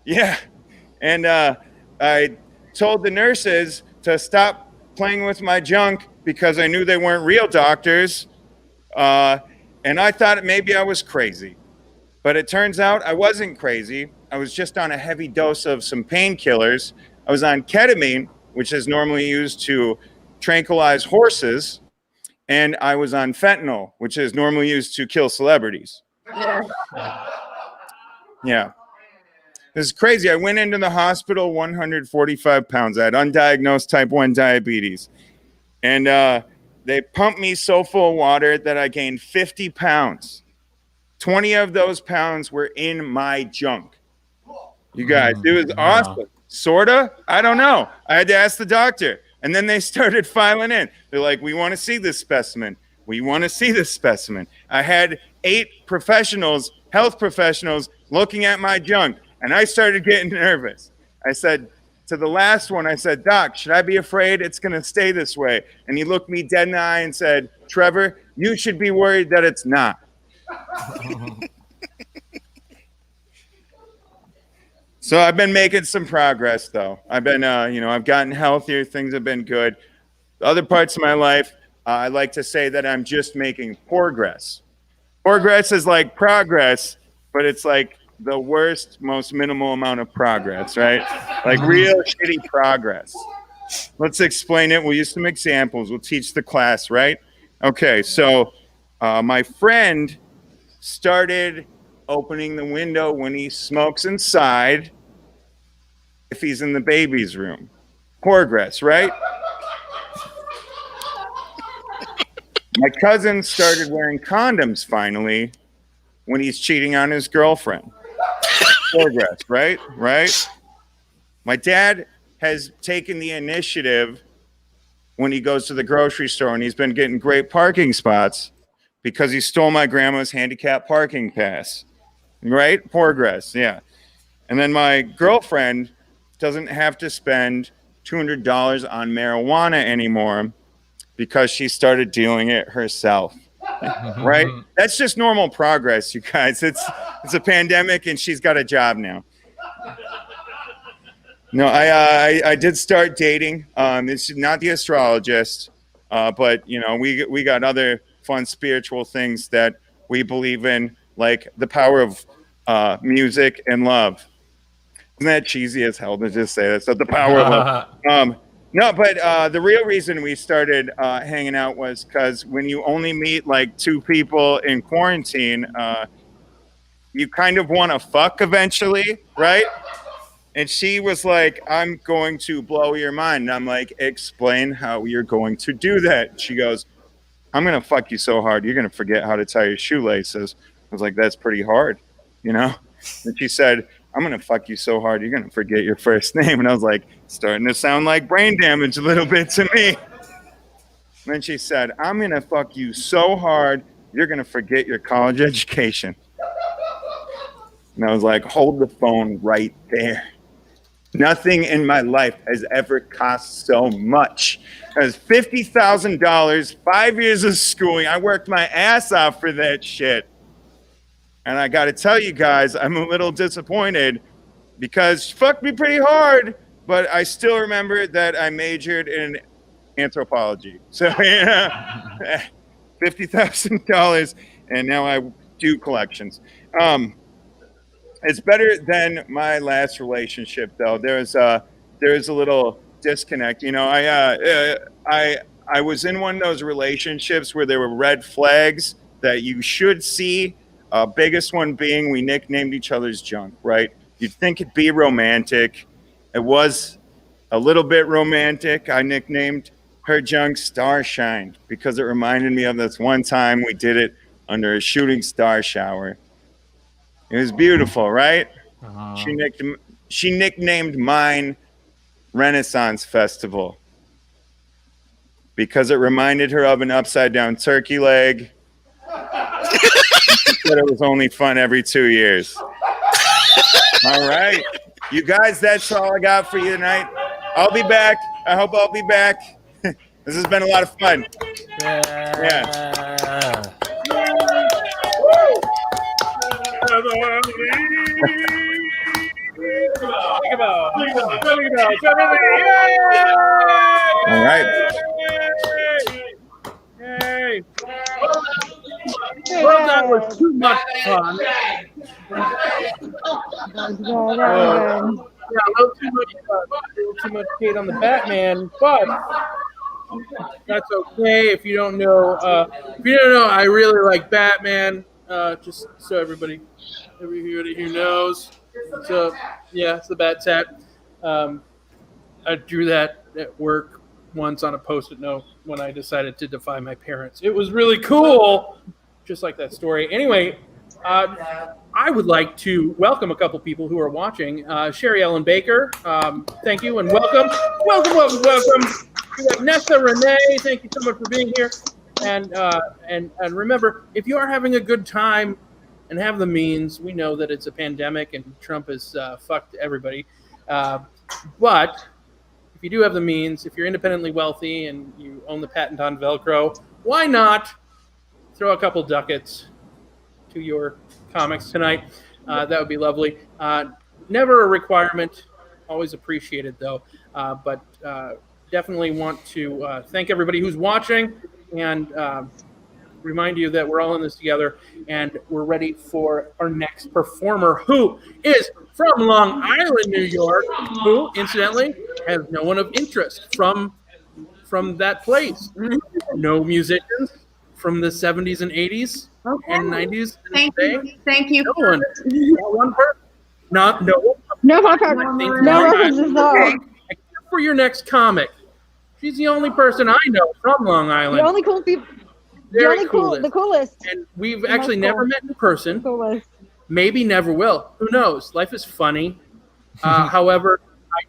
Yeah. And I told the nurses to stop playing with my junk because I knew they weren't real doctors. And I thought maybe I was crazy. But it turns out I wasn't crazy. I was just on a heavy dose of some painkillers. I was on ketamine, which is normally used to tranquilize horses. And I was on fentanyl, which is normally used to kill celebrities. Yeah. This is crazy. I went into the hospital 145 pounds. I had undiagnosed type 1 diabetes. And they pumped me so full of water that I gained 50 pounds. 20 of those pounds were in my junk. You guys, it was awesome. Sorta? I don't know. I had to ask the doctor. And then they started filing in. They're like, we want to see this specimen. We want to see this specimen. I had 8 professionals, health professionals, looking at my junk. And I started getting nervous. I said to the last one, I said, Doc, should I be afraid it's going to stay this way? And he looked me dead in the eye and said, Trevor, you should be worried that it's not. So I've been making some progress, though. I've been, I've gotten healthier. Things have been good. Other parts of my life, I like to say that I'm just making progress. Progress is like progress, but it's like the worst, most minimal amount of progress, right? Like real shitty progress. Let's explain it. We'll use some examples. We'll teach the class, right? Okay, so my friend started opening the window when he smokes inside if he's in the baby's room. Progress, right? My cousin started wearing condoms finally when he's cheating on his girlfriend. Progress, right? Right? My dad has taken the initiative when he goes to the grocery store and he's been getting great parking spots because he stole my grandma's handicap parking pass. Right? Progress, yeah. And then my girlfriend doesn't have to spend $200 on marijuana anymore because she started dealing it herself. Right? That's just normal progress, you guys. It's a pandemic and she's got a job now. No, I did start dating. It's not the astrologist, but you know, we got other fun spiritual things that we believe in, like the power of music and love. Isn't that cheesy as hell to just say that? So the power of love. No, but the real reason we started hanging out was because when you only meet like 2 people in quarantine, you kind of want to fuck eventually, right? And she was like, I'm going to blow your mind. And I'm like, explain how you're going to do that. She goes, I'm going to fuck you so hard, you're going to forget how to tie your shoelaces. I was like, that's pretty hard, you know? And she said, I'm going to fuck you so hard, you're going to forget your first name. And I was like, starting to sound like brain damage a little bit to me. And then she said, I'm going to fuck you so hard, you're going to forget your college education. And I was like, hold the phone right there. Nothing in my life has ever cost so much. It was $50,000, 5 years of schooling. I worked my ass off for that shit. And I got to tell you guys, I'm a little disappointed because she fucked me pretty hard, but I still remember that I majored in anthropology. So, yeah, $50,000, and now I do collections. It's better than my last relationship, though. There's a little disconnect. You know, I was in one of those relationships where there were red flags that you should see. Biggest one being we nicknamed each other's junk, right? You'd think it'd be romantic. It was a little bit romantic. I nicknamed her junk Starshine because it reminded me of this one time we did it under a shooting star shower. It was beautiful, right? She nicknamed mine Renaissance Festival because it reminded her of an upside down turkey leg. She said it was only fun every 2 years. All right. You guys, that's all I got for you tonight. I'll be back. I hope I'll be back. This has been a lot of fun. Yeah. All right. Hey. Well, that was too much fun. Yeah, a little too much hate on the Batman, but that's okay. If you don't know, I really like Batman. Just so everybody here knows. So yeah, it's the Bat Tat. I drew that at work once on a Post-it note when I decided to defy my parents. It was really cool, just like that story. Anyway, I would like to welcome a couple people who are watching. Sherry Ellen Baker, thank you and welcome. Welcome. We have Nessa Renee, thank you so much for being here. And remember, if you are having a good time and have the means, we know that it's a pandemic and Trump has fucked everybody. But if you do have the means, if you're independently wealthy and you own the patent on Velcro, why not throw a couple ducats to your comics tonight? That would be lovely. Never a requirement, always appreciated though. But definitely want to thank everybody who's watching and remind you that we're all in this together and we're ready for our next performer, who is from Long Island, New York, who incidentally has no one of interest from that place. No musicians from the 70s and 80s and 90s. Thank you. No one. Not one person. No references though. Except for your next comic. She's the only person I know from Long Island. The only cool people. The coolest. And we've actually never met in person. Maybe never will. Who knows? Life is funny. However,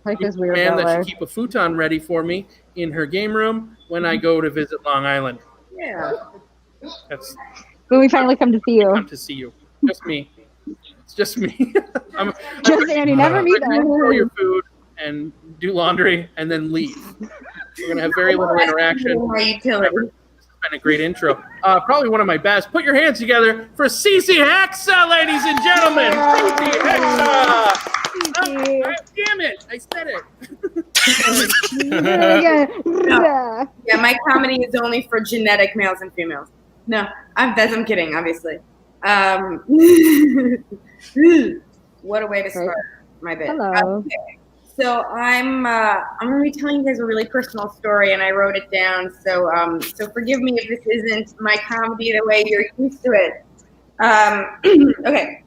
I demand that she keep a futon ready for me in her game room when I go to visit Long Island. Yeah. That's when we finally come to see you. Come to see you. Just me. It's just me. Just Andy. Never meet all your food and do laundry and then leave. We're going to have very little interaction. My utility. It's been a great intro. Probably one of my best. Put your hands together for Cece Hexa, ladies and gentlemen. Cece Hexa. Damn it. I said it. Yeah, my comedy is only for genetic males and females. No, I'm kidding, obviously. What a way to start my bit. Hello. Okay. So I'm gonna be telling you guys a really personal story, and I wrote it down. So forgive me if this isn't my comedy the way you're used to it. Okay.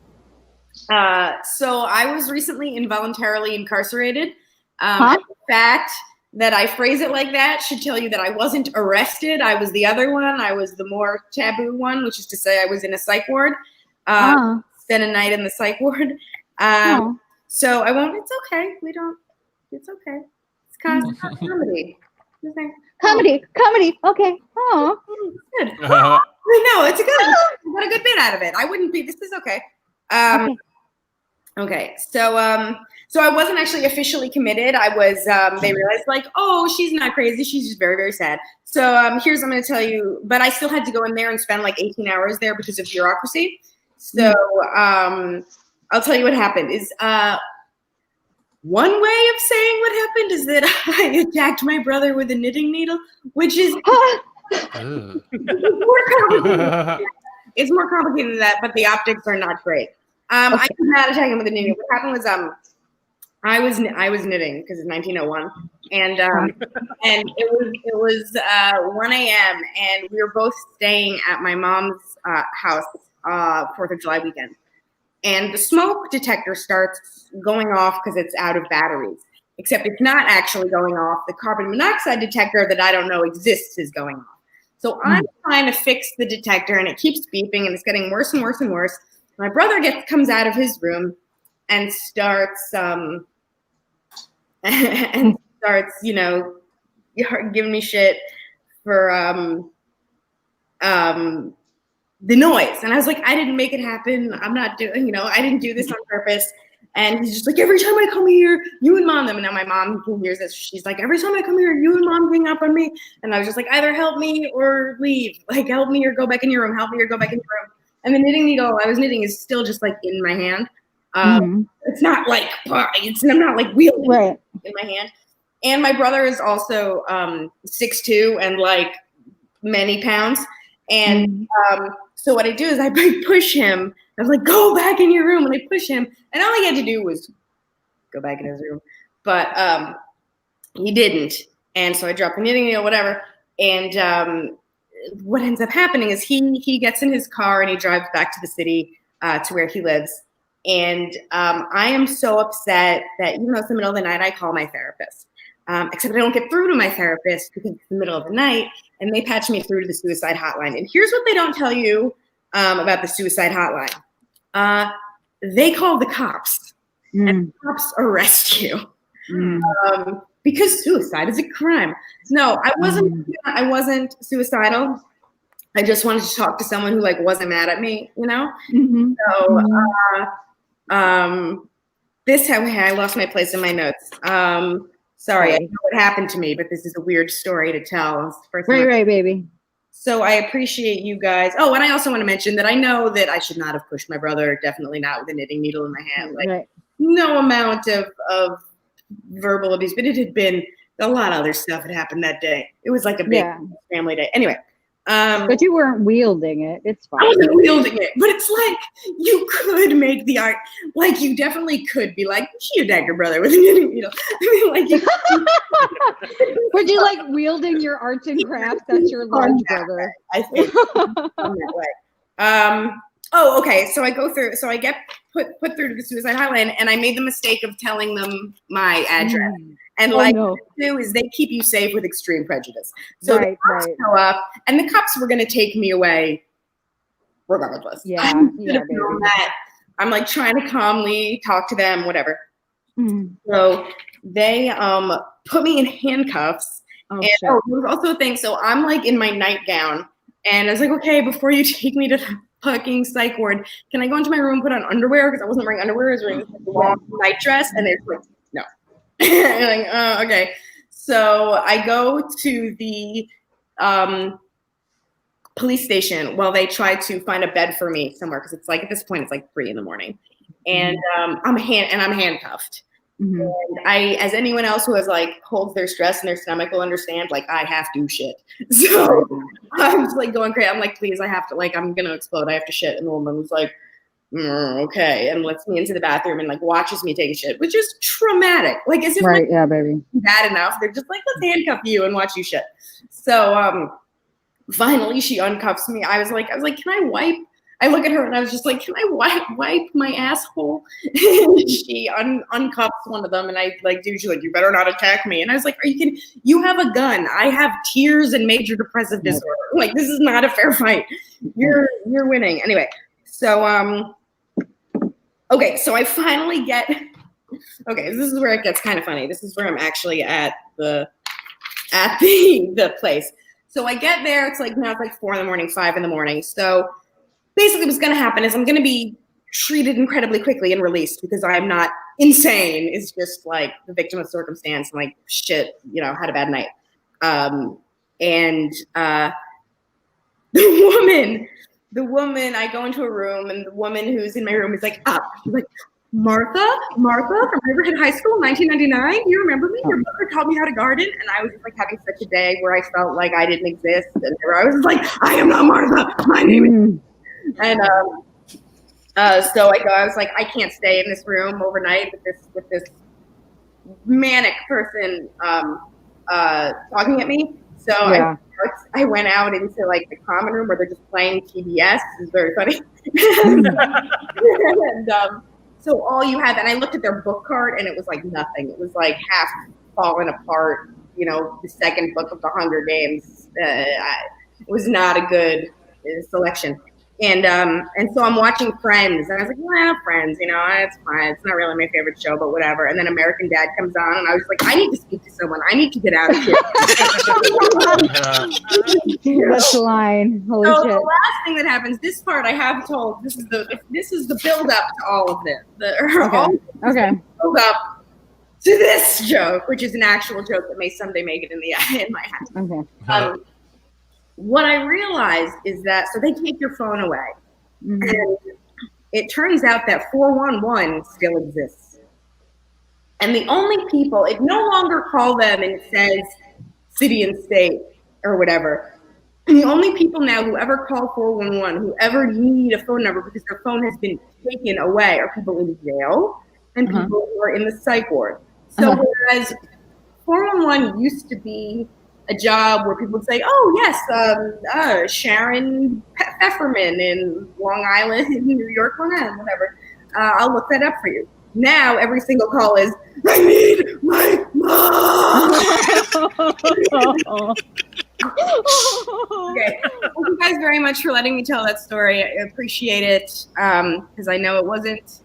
So I was recently involuntarily incarcerated. The fact that I phrase it like that should tell you that I wasn't arrested. I was the other one. I was the more taboo one, which is to say I was in a psych ward. Spent a night in the psych ward. So I won't. It's okay. It's okay. It's comedy. Okay. Comedy. Okay. Oh. Good. No, it's good. I got a good bit out of it. I wouldn't be. This is okay. Okay. So I wasn't actually officially committed. I was. They realized like, oh, she's not crazy. She's just very, very sad. So I'm going to tell you. But I still had to go in there and spend like 18 hours there because of bureaucracy. So I'll tell you what happened. Is one way of saying what happened is that I attacked my brother with a knitting needle, which is more complicated. It's more complicated than that, but the optics are not great. I did not attack him with a knitting needle. What happened was I was knitting because it's 1901, and it was 1 a.m. and we were both staying at my mom's house 4th of July weekend. And the smoke detector starts going off because it's out of batteries. Except it's not actually going off. The carbon monoxide detector that I don't know exists is going off. So I'm trying to fix the detector, and it keeps beeping, and it's getting worse and worse and worse. My brother comes out of his room and starts, giving me shit for the noise. And I was like, I didn't make it happen. I'm not doing, I didn't do this on purpose. And he's just like, every time I come here, you and mom, and now my mom who hears this, she's like, every time I come here, you and mom hang up on me. And I was just like, either help me or leave. Like, help me or go back in your room. Help me or go back in your room. And the knitting needle I was knitting is still just like in my hand. It's not like, I'm not like wielding it in my hand. And my brother is also 6'2" and like many pounds. And so what I do is I push him. I was like, go back in your room. And I push him. And all he had to do was go back in his room. But he didn't. And so I dropped the knitting needle, whatever. And what ends up happening is he gets in his car and he drives back to the city to where he lives. And I am so upset that even though it's the middle of the night, I call my therapist. Except I don't get through to my therapist because it's the middle of the night, and they patch me through to the suicide hotline. And here's what they don't tell you about the suicide hotline. They call the cops, and the cops arrest you because suicide is a crime. No, I wasn't suicidal. I just wanted to talk to someone who like wasn't mad at me, So this I lost my place in my notes. Sorry, I know what happened to me, but this is a weird story to tell. Right, baby. So I appreciate you guys. Oh, and I also want to mention that I know that I should not have pushed my brother, definitely not with a knitting needle in my hand. Like no amount of verbal abuse, but it had been a lot of other stuff had happened that day. It was like a big family day. Anyway. But you weren't wielding it. It's fine. I wasn't wielding it, but it's like you could make the art. Like you definitely could be like, she attacked her brother with a knitting needle. I mean, like, would you like wielding your arts and crafts? That's your large brother. I think that way. Oh, okay. So I go through. So I get put through to the suicide hotline, and I made the mistake of telling them my address. And what they do is they keep you safe with extreme prejudice. So the cops show up, and the cops were going to take me away regardless. I'm like trying to calmly talk to them, whatever. So they put me in handcuffs. There was also a thing. So I'm like in my nightgown, and I was like, okay, before you take me to the fucking psych ward, can I go into my room and put on underwear? Because I wasn't wearing underwear. I was wearing a long night dress, and they're like, no. Like, okay. So I go to the police station while they try to find a bed for me somewhere, because it's like at this point it's like 3 a.m. and I'm handcuffed. Mm-hmm. And I, as anyone else who has like holds their stress in their stomach will understand, like I have to shit. So I'm just like going crazy. I'm like, please, I have to, like, I'm gonna explode. I have to shit. And the woman was like, okay, and lets me into the bathroom and like watches me take a shit, which is traumatic. Like, as if Right, like, yeah, baby. bad enough, they're just like, let's handcuff you and watch you shit. So finally she uncuffs me. I was like, can I wipe? I look at her and I was just like, can I wipe my asshole? And she uncuffs one of them, and I like, dude, she's like, you better not attack me. And I was like, are you kidding? You have a gun. I have tears and major depressive disorder. Like, this is not a fair fight. You're winning. Anyway, so okay, so I finally get, okay, this is where it gets kind of funny. This is where I'm actually at the place. So I get there, it's like, now it's like 4 a.m, 5 a.m. So basically what's going to happen is I'm going to be treated incredibly quickly and released because I'm not insane. It's just like the victim of circumstance and like, shit, had a bad night. The woman, I go into a room and the woman who's in my room is like, up. She's like, Martha from Riverhead High School, 1999. You remember me? Your mother taught me how to garden. And I was just like having such a day where I felt like I didn't exist. And I was like, I am not Martha. My name is. And so I was like, I can't stay in this room overnight with this manic person talking at me. So Yeah. I went out into like the common room where they're just playing TBS. This is very funny. And so all you had, and I looked at their book cart and it was like nothing. It was like half fallen apart. The second book of the Hunger Games. It was not a good selection. And so I'm watching Friends, and I was like, well, Friends, it's fine. It's not really my favorite show, but whatever. And then American Dad comes on, and I was like, I need to speak to someone. I need to get out of here. That's the line. Holy So shit. the last thing that happens, this part I have told. This is the build up to all of this. Okay. Build up to this joke, which is an actual joke that may someday make it in my house. Okay. What I realized is that, so they take your phone away. Mm-hmm. And it turns out that 411 still exists. And the only people, it no longer call them and it says city and state or whatever. And the only people now who ever call 411, who ever need a phone number because their phone has been taken away, are people in jail and people who are in the psych ward. So whereas 411 used to be a job where people would say, oh, yes, Sharon Pfefferman in Long Island, New York, Long Island, whatever. I'll look that up for you. Now, every single call is, I need my mom. Okay. Thank you guys very much for letting me tell that story. I appreciate it because I know it wasn't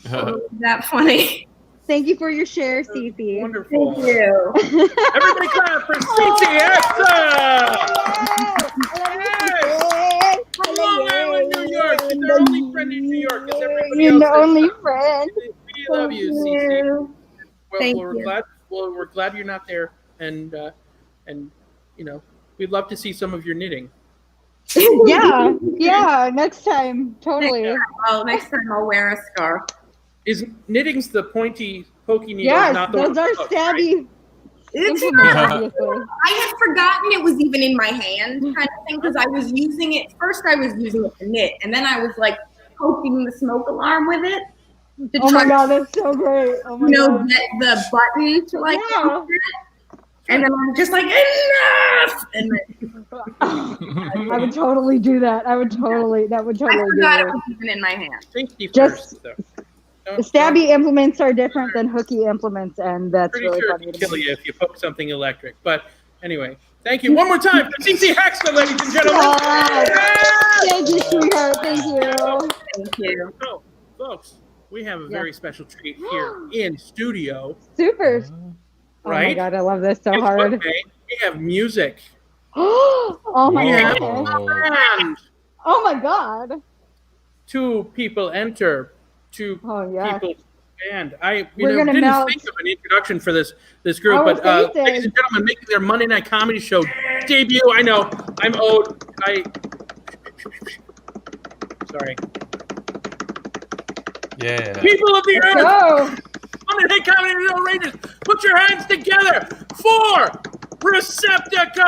that funny. Thank you for your share, Cece. Wonderful. Thank you. Everybody clap for Cece Exa! Long Island, New York. You're the only friend in New York. Because everybody You're else the only friend. We love you, Cece. Thank We're you. glad. Well, we're glad you're not there, and we'd love to see some of your knitting. Yeah, next time, totally. Well, next time I'll wear a scarf. Is knitting's the pointy, pokey needle? Yes, not the those one are with the hook, right? stabby. I had forgotten it was even in my hand, kind of thing, because I was using it. First, I was using it to knit, and then I was like poking the smoke alarm with it. Oh my god, that's so great! Oh my god. Get the button to like, and then I'm just like, enough. And then, I would totally do that. That would totally I do forgot it it. was even in my hand. Safety Just- first, though. The stabby implements are different than hooky implements, and that's Pretty really sure funny it'd to kill me. you if you poke something electric. But anyway, thank you one more time for CC Haxton, ladies and gentlemen. Thank you, sweetheart. Thank you. Thank you. So, folks, we have a very special treat here in studio. Super. Oh my Right? god, I love this so Guess what, hard. May? We have music. Oh my We have god. and Oh my god. 2 people enter. 2 Oh yeah. people band. We're gonna didn't melt. think of an introduction for this group, Our but faces. ladies and gentlemen, making their Monday Night Comedy Show debut. I know I'm owed. Sorry. Yeah. People of the Let's earth, go. Monday Night Comedy Show Rangers, put your hands together for Receptacle.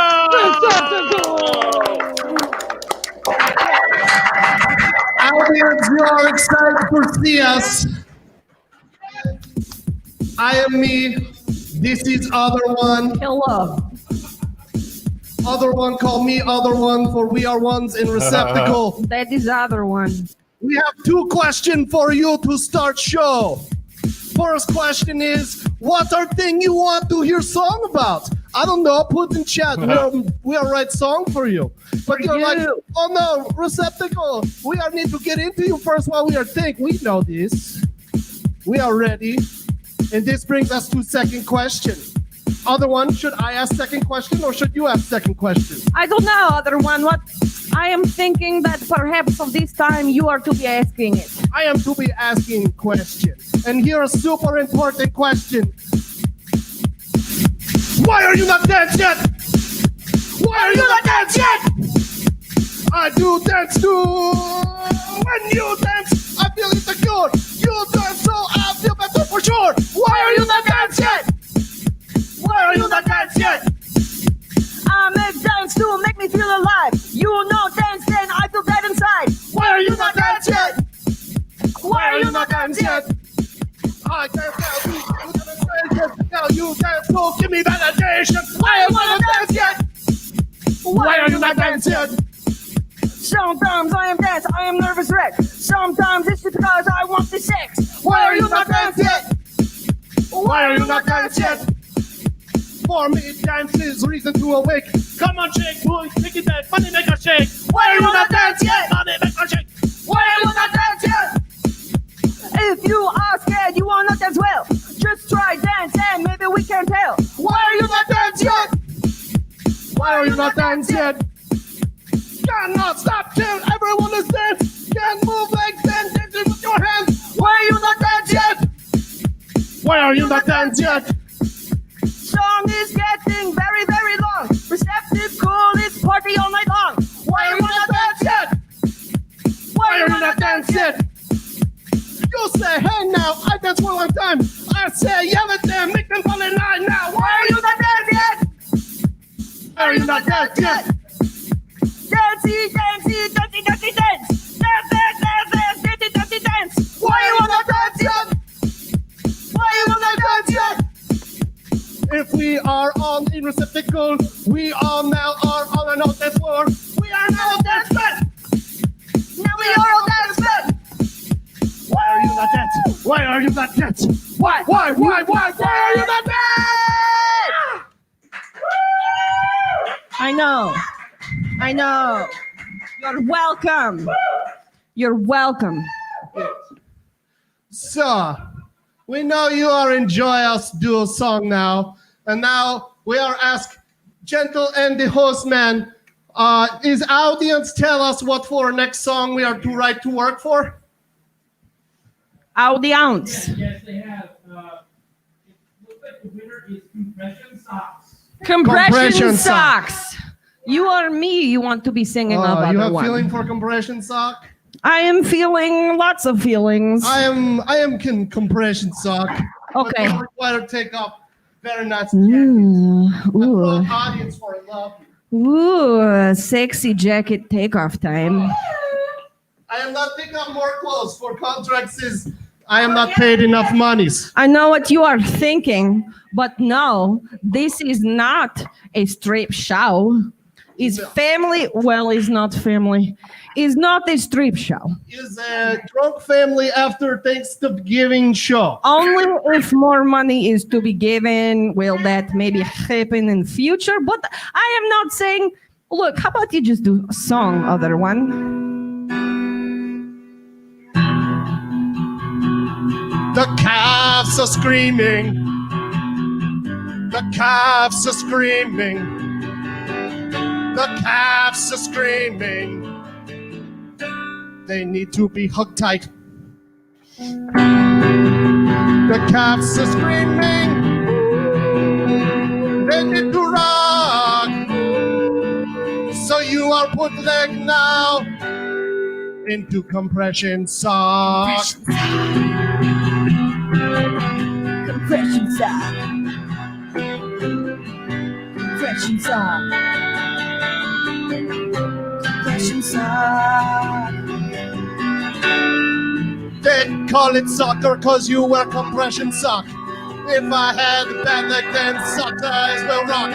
Audience, you are excited to see us. I am me. This is other one. Hello. Other one, call me other one, for we are ones in Receptacle. That is other one. We have 2 questions for you to start show. First question is, what are thing you want to hear song about? I don't know, put in chat. We'll write song for you. But you're like, oh no, Receptacle, we are need to get into you first while we are think. We know this. We are ready. And this brings us to second question. Other one, should I ask second question or should you ask second question? I don't know, other one. What I am thinking that perhaps of this time you are to be asking it. I am to be asking question. And here a super important question. Why are you not dance yet? Why are you not dance yet? I do dance too. When you dance, I feel insecure. You dance so I feel better for sure. Why are you not dance yet? Why are you not dance yet? I make dance to make me feel alive. You know dance, then I feel that inside. Why are you not dance yet? Why are you not dance yet? I dance now, you demonstration. Now you dance, so give me validation. Why are you not dance yet? Why are you not dance yet? Sometimes I am dance, I am nervous wreck. Sometimes it's because I want the sex. Why are you not dance yet? Why are you not dance yet? For me, dance is reason to awake. Come on, shake, boy, take it back, money make us shake. Why are you not dance yet? Money make us shake. Why are you not dance yet? If you are scared, you are not as well. Just try dance and maybe we can tell. Why are you not dance yet? Why are you not dance yet? Cannot stop till everyone is dance. Can't move like then, dancing with your hands. Why are you not dance yet? Why are you not dance yet? Song is getting very, very long. Receptacle is party all night long. Why are you not dance yet? Why are you not dance yet? You say, hey now, I dance for a long time. I say, yell at them, make them fall in line now. Why are you not dance yet? Why are you not dance yet? Dancey, dancey, dancey, dancey, dance. Dance, dance, dance, dance, dancey, dancey, dance. Why are you not dance yet? Why are you not dance yet? If we are on in Receptacle, we all now are on an dance floor. We are now on dance bed. Now we are on dance bed. Why are you not dancing? Why are you not dancing? Why are you not dancing? I know. You're welcome. You're welcome. So, we know you are enjoy us do a song now. And now we are asked, Gentle and the host man, is audience tell us what for next song we are to write to work for? Audience. Yes, they have. It looks like the winner is Compression Socks. Compression socks. You or me, you want to be singing about you have one. feeling for compression sock? I am feeling lots of feelings. I am compression sock. Okay. But require take off very nice. Ooh. Audience for love. Ooh, sexy jacket takeoff time. I am not picking up more clothes for contracts is I am not paid enough monies. I know what you are thinking, but no, this is not a strip show. It's family. Well, it's not family. It's not a strip show. Is a drunk family after Thanksgiving show. Only if more money is to be given will that maybe happen in future. But I am not saying, look, how about you just do a song, other one? The calves are screaming. The calves are screaming. The calves are screaming. They need to be hugged tight. The cats are screaming. They need to rock. So you are put leg now into compression sock. Compression sock. Compression sock. Compression sock. They call it soccer cause you wear compression sock. If I had a bad leg then soccer eyes will rock.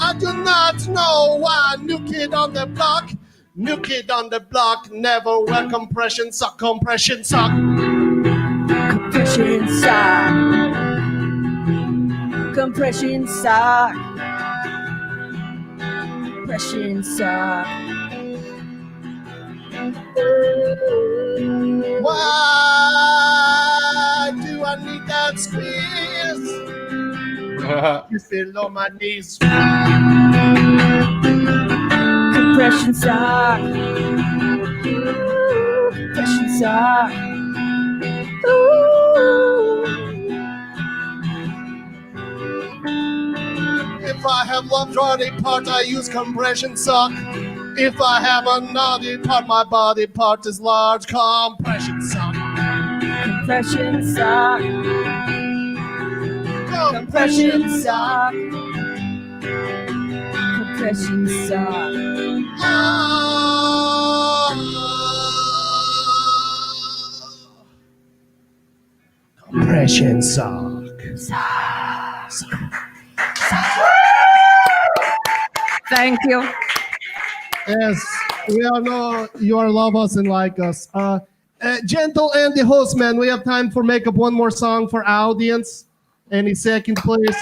I do not know why new kid on the block. New kid on the block never wear compression sock. Compression sock. Compression sock. Compression sock. Compression sock. Why do I need that squeeze? It's below my knees. Compression sock. Compression sock. If I have one body part, I use compression sock. If I have another part, my body part is large. Compression sock. Compression sock. Compression sock. Compression sock. Compression sock. Thank you. Yes, we all know you are love us and like us. Gentle and the host, man, we have time for make up one more song for our audience. Any second, please?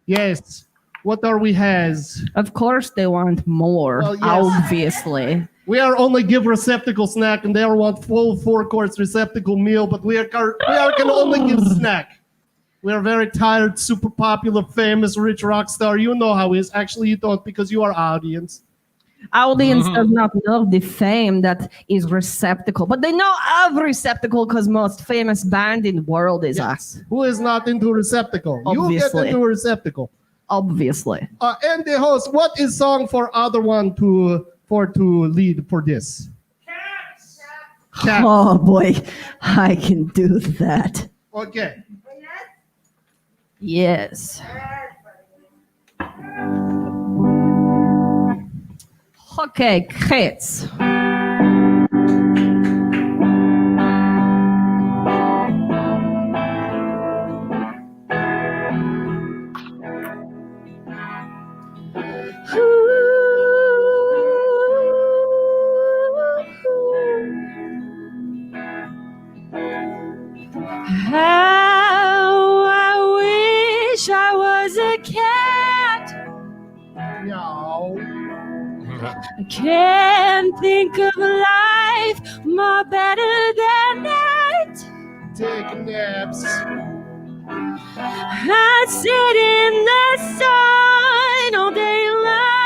Yes. What are we has? Of course they want more, Well, yes. obviously. We are only give receptacle snack and they want full 4-course receptacle meal, but we are can only give snack. We are very tired, super popular, famous, rich rock star. You know how it is. Actually, you don't because you are audience. Audience does not know the fame that is Receptacle, but they know of Receptacle because most famous band in the world is us. Who is not into receptacle? You Obviously. get into receptacle. Obviously. And the host, what is song for other one to lead for this? Cats. Oh boy, I can do that. Okay. Yes. Okay, cats. How I wish I was a cat. No. I can't think of life more better than that. Take naps. I sit in the sun all day long.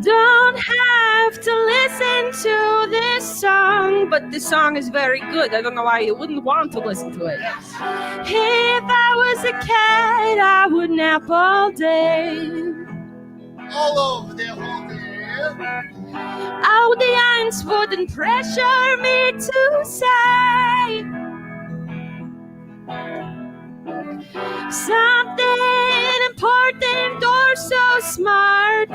Don't have to listen to this song, but this song is very good. I don't know why you wouldn't want to listen to it. If I was a cat, I would nap all day. All over the whole day. Audience wouldn't pressure me to say something important or so smart.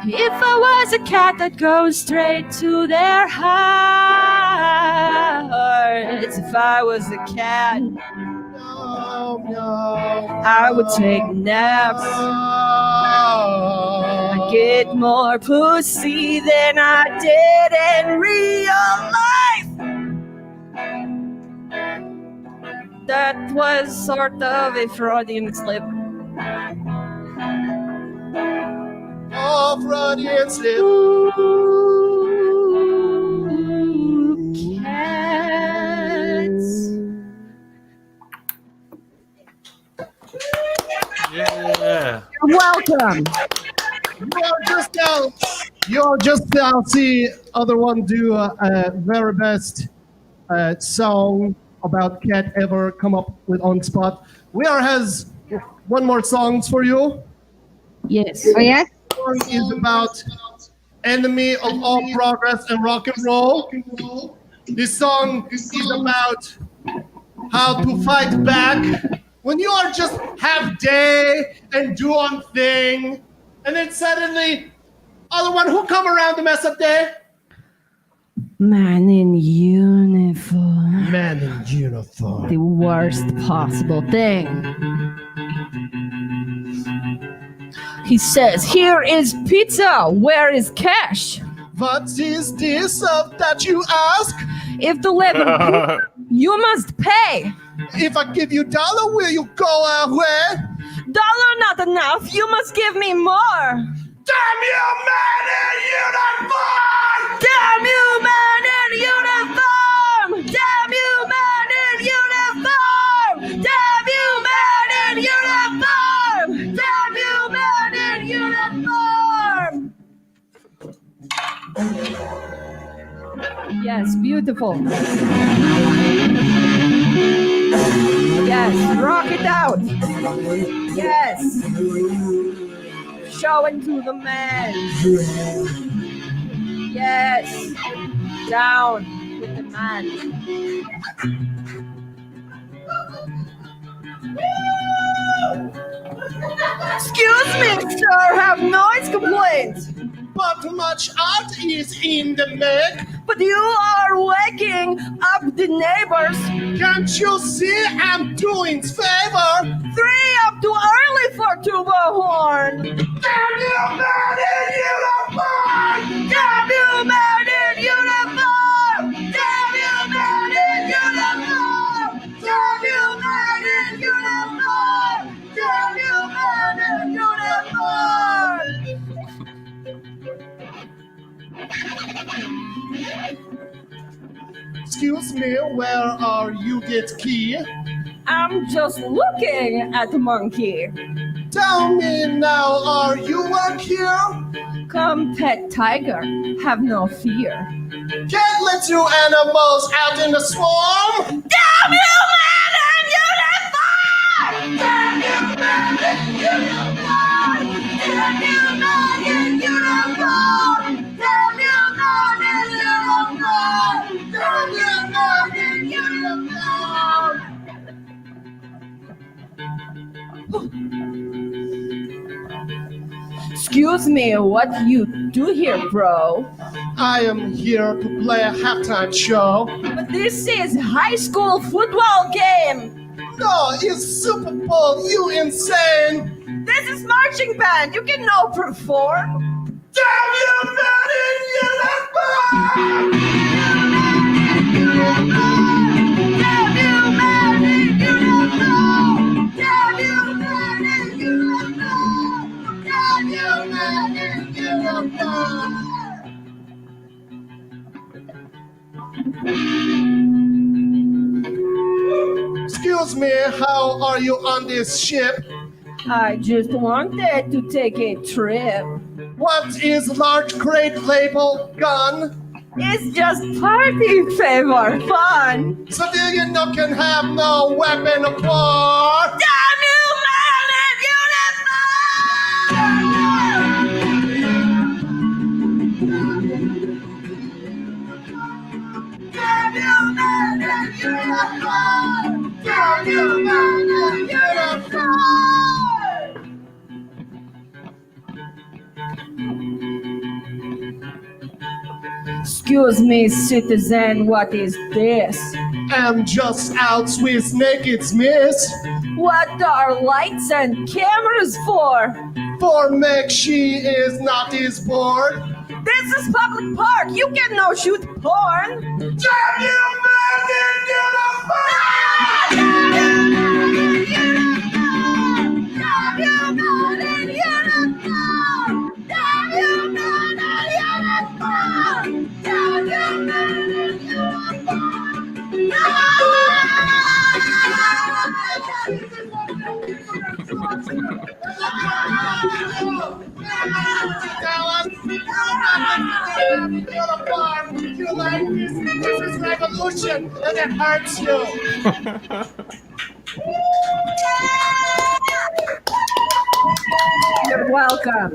If I was a cat, I'd go straight to their hearts. If I was a cat, I would take naps. I get more pussy than I did in real life. That was sort of a Freudian slip. Oh, Freudian slip. Cats. Yeah. You're welcome. You're just now see other one do a very best song about cat ever come up with on spot. We has one more songs for you. Yes. Oh, yes? This song is about enemy of all progress and rock and roll. This song is about how to fight back when you are just have day and do on thing, and then suddenly other one who come around to mess up day. Man in uniform. Man in uniform. The worst possible thing. He says, "Here is pizza. Where is cash?" What is this that you ask? If the level you must pay. If I give you dollar, will you go away? Dollar not enough. You must give me more. Damn you, man in uniform! Damn you, man in uniform! Damn you, man in uniform! Damn you, man in uniform! Damn you, man in uniform! Yes, beautiful. Yes, rock it out. Yes. Show it to the man. Yes. Down with the man. Excuse me, sir, have noise complaints. But much art is in the make. But you are waking up the neighbors. Can't you see I'm doing favor? 3 up too early for tuba horn. Damn you, man in uniform! Damn you, man in uniform! Damn you, man in uniform! Damn you, man in uniform! Damn you, man in uniform! Excuse me, where are you get key? I'm just looking at the monkey. Tell me now, are you work here? Come, pet tiger, have no fear. Can't let you animals out in the swarm! Damn you, man in uniform! Damn you, man in uniform! Damn you, man in uniform! Damn you, man in uniform! Damn you, man in uniform! Excuse me, what you do here, bro? I am here to play a halftime show. But this is high school football game. No, it's Super Bowl, you insane! This is marching band. You can no perform. Damn you, man in uniform! Damn you, man in uniform! Damn you, man in uniform! Damn you, man in uniform! Excuse me, how are you on this ship? I just wanted to take a trip. What is large crate label gun? It's just party favor fun. Civilian no can have no weapon of war. Damn you, man in uniform! Damn you, man in uniform! Damn you, man in uniform! Excuse me, citizen, what is this? I'm just out Swiss naked, miss. What are lights and cameras for? For make she is not is bored. This is public park. You can no shoot porn. Damn you, man in uniform! Damn you, man in uniform! Damn you, man in uniform! Damn you, man in uniform! Damn you, man in uniform! You like this? This is revolution, and it hurts you. You're welcome.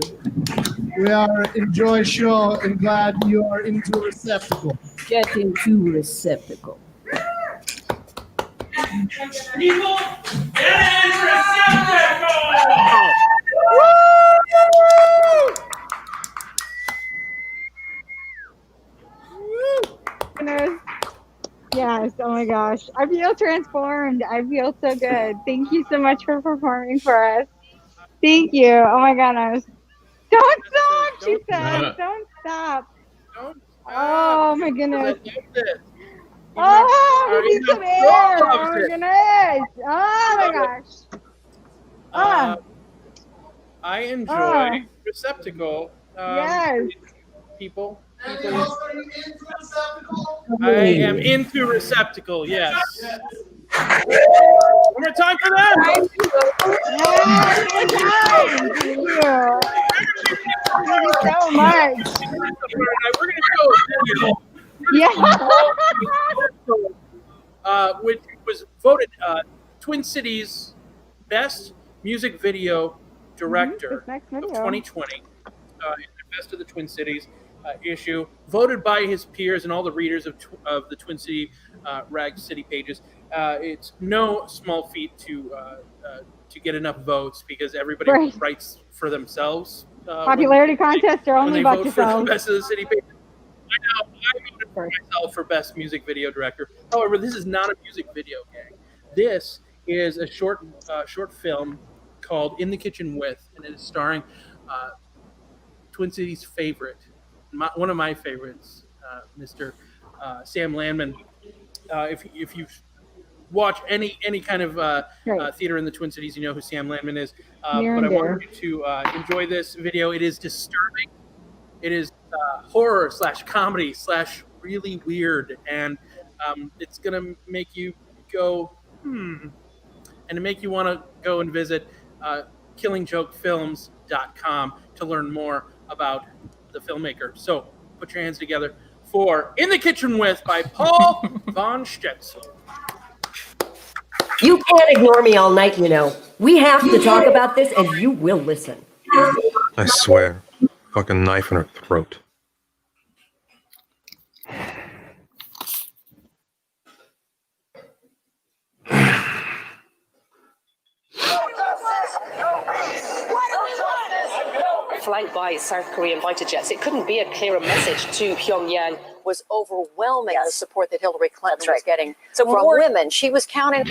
We are enjoy show and glad you are into receptacle. Get into receptacle. People, get in receptacle! Goodness. Yes, oh my gosh. I feel transformed. I feel so good. Thank you so much for performing for us. Thank you. Oh my goodness. Don't stop, she said. Don't stop. Oh my goodness. Oh, we need some air. Oh my goodness. Oh my gosh. I enjoy receptacle. Yes. People. I am into receptacle. Yes. One more time for them. Thank you so much. We're gonna show a video. Which was voted Twin Cities Best Music Video Director of 2020 in the Best of the Twin Cities issue, voted by his peers and all the readers of the Twin City Rag City pages. It's no small feat to get enough votes because everybody writes for themselves. Popularity contests are only about vote for the yourself. Best of the City pages. I voted for myself for Best Music Video Director. However, this is not a music video, gang. This is a short film called In the Kitchen With, and it is starring Twin Cities' favorite, one of my favorites, Mr. Sam Landman. If you watch any kind of theater in the Twin Cities, you know who Sam Landman is. But I want you to enjoy this video. It is disturbing. It is horror / comedy / really weird, and it's gonna make you go and to make you want to go and visit killingjokefilms.com to learn more about the filmmaker. So put your hands together for In the Kitchen With by Paul von Stetzel. You can't ignore me all night, you know. We have to talk about this, and you will listen. I swear. Fucking knife in her throat. Flanked by South Korean fighter jets, it couldn't be a clearer message to Pyongyang. Was overwhelming the support that Hillary Clinton was getting from women. She was counting.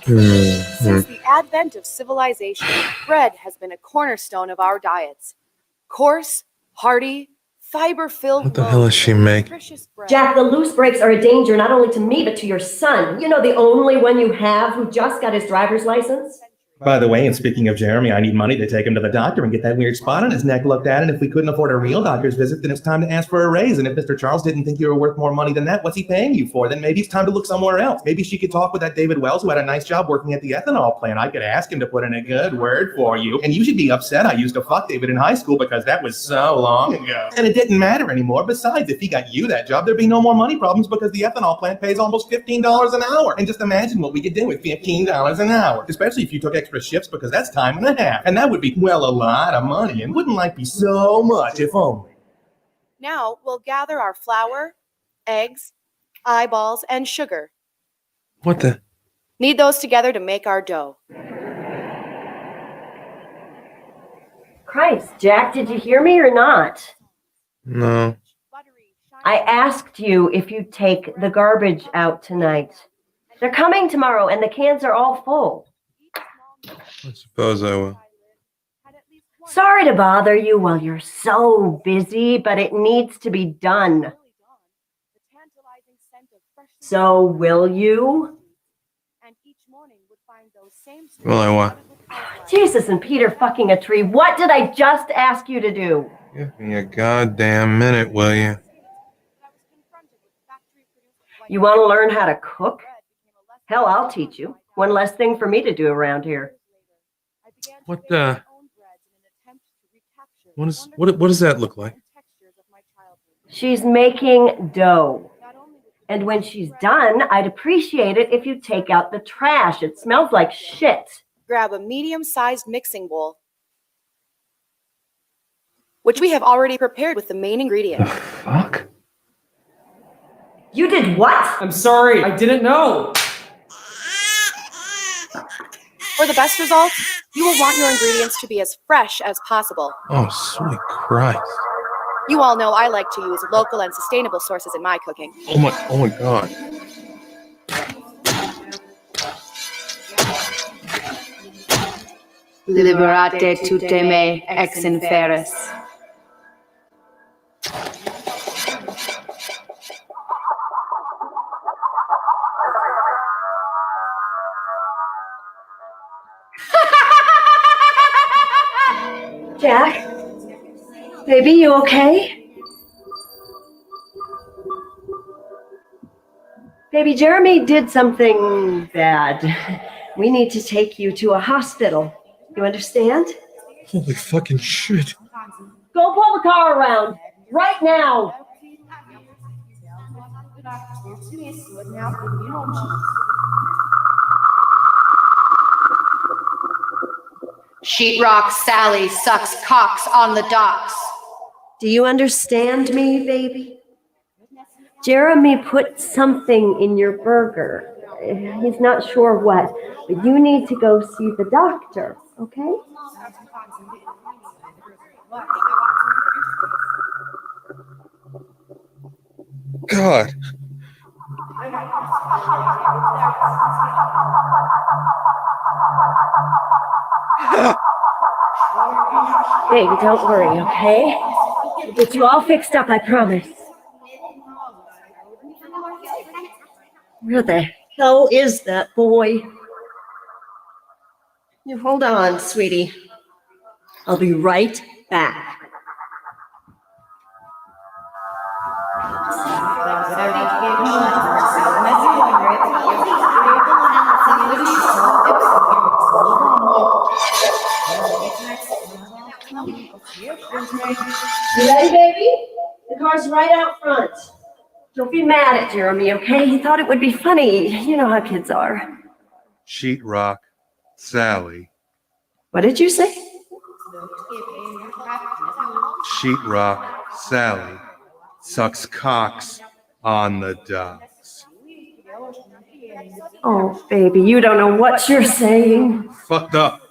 Since the advent of civilization, bread has been a cornerstone of our diets. Coarse, hearty, fiber-filled. What the hell is she making? Jack, the loose brakes are a danger not only to me, but to your son. You know, the only one you have who just got his driver's license? By the way, and speaking of Jeremy, I need money to take him to the doctor and get that weird spot on his neck looked at. And if we couldn't afford a real doctor's visit, then it's time to ask for a raise. And if Mr. Charles didn't think you were worth more money than that, what's he paying you for? Then maybe it's time to look somewhere else. Maybe she could talk with that David Wells who had a nice job working at the ethanol plant. I could ask him to put in a good word for you. And you should be upset I used to fuck David in high school because that was so long ago. And it didn't matter anymore. Besides, if he got you that job, there'd be no more money problems because the ethanol plant pays almost $15 an hour. And just imagine what we could do with $15 an hour, especially if you took extra shifts because that's time and a half. And that would be, well, a lot of money. And wouldn't life be so much if only. Now we'll gather our flour, eggs, eyeballs, and sugar. What the? Knead those together to make our dough. Christ, Jack, did you hear me or not? No. I asked you if you'd take the garbage out tonight. They're coming tomorrow and the cans are all full. I suppose I will. Sorry to bother you while you're so busy, but it needs to be done. So will you? Well, I will. Jesus and Peter fucking a tree. What did I just ask you to do? Give me a goddamn minute, will you? You want to learn how to cook? Hell, I'll teach you. One less thing for me to do around here. What does that look like? She's making dough. And when she's done, I'd appreciate it if you take out the trash. It smells like shit. Grab a medium-sized mixing bowl, which we have already prepared with the main ingredient. Fuck. You did what? I'm sorry, I didn't know. For the best results, you will want your ingredients to be as fresh as possible. Oh, sweet Christ. You all know I like to use local and sustainable sources in my cooking. Oh my God. Liberate tutte me ex inferis. Jack? Baby, you okay? Baby, Jeremy did something bad. We need to take you to a hospital. You understand? Holy fucking shit. Go pull the car around. Right now. Sheetrock Sally sucks cocks on the docks. Do you understand me, baby? Jeremy put something in your burger. He's not sure what, but you need to go see the doctor, okay? God. Baby, don't worry, okay? We'll get you all fixed up, I promise. Where the hell is that boy? You hold on, sweetie. I'll be right back. You ready, baby? The car's right out front. Don't be mad at Jeremy, okay? He thought it would be funny. You know how kids are. Sheetrock Sally. What did you say? Sheetrock Sally sucks cocks on the docks. Oh, baby, you don't know what you're saying. Fucked up.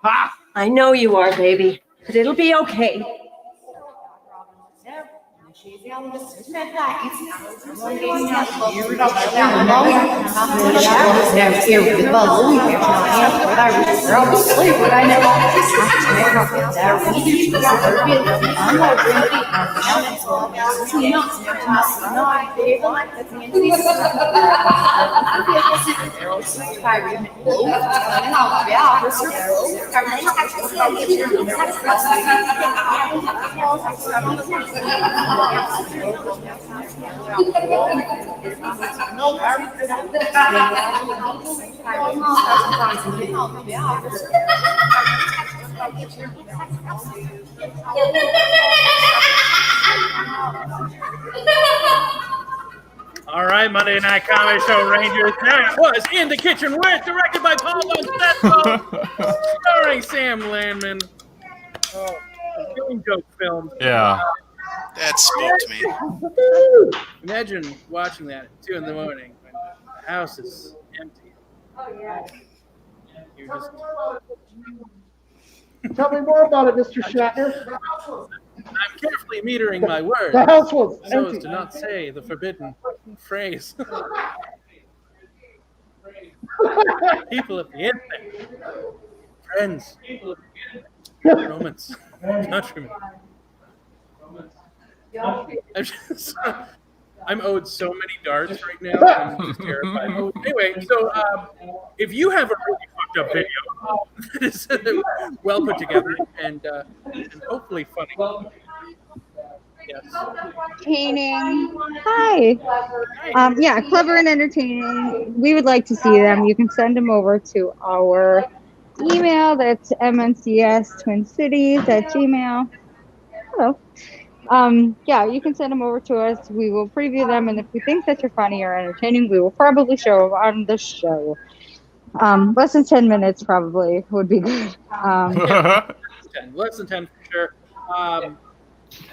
Ha! I know you are, baby, but it'll be okay. All right, Monday Night Comedy Show Rangers. That was In the Kitchen with, directed by Paul Bonsetto, starring Sam Landman. Oh, Killing Joke films. Yeah. That spoke to me. Imagine watching that at 2 in the morning when the house is empty. You're just... Tell me more about it, Mr. Shatner. I'm carefully metering my words The house was so as empty. to not say the forbidden phrase. People at the end there. Friends. Romans. Countrymen. I'm owed so many darts right now. I'm just terrified. Anyway, so if you have a really fucked up video that is well put together and hopefully funny, Entertaining. Hi. Yeah, clever and entertaining. We would like to see them. You can send them over to our email. That's mncs@gmail.com. Hello. Yeah, you can send them over to us. We will preview them, and if we think that you're funny or entertaining, we will probably show them on the show. Less than 10 minutes probably would be good. Less than 10 for sure.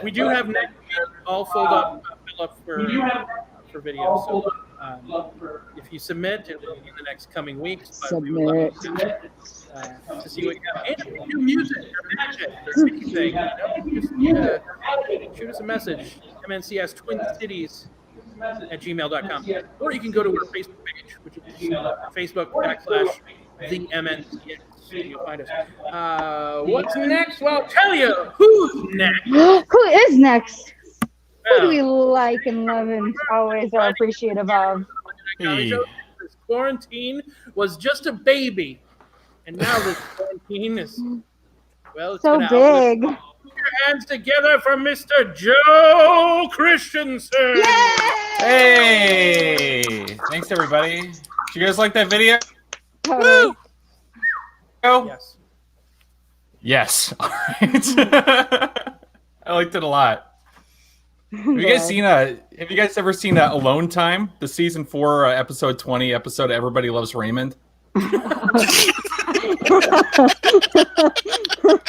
We do have next week all filled up, for video. So if you submit, it will be in the next coming weeks. But we would love to see what you have. And new music or magic or anything. Just shoot us a message. MNCS Twin Cities @gmail.com. Or you can go to our Facebook page, which is Facebook.com/the MNCS. You'll find us. What's next? Well, I'll tell you. Who's next? Who is next? Who do we like and love and always are appreciative of? This quarantine was just a baby. And now this quarantine is, well, it's so been big. Put your hands together for Mr. Joe Christensen. Hey! Thanks, everybody. Did you guys like that video? Totally. Yes. Yes. All right. I liked it a lot. Have you guys ever seen Alone Time, the season 4, episode 20 episode of Everybody Loves Raymond?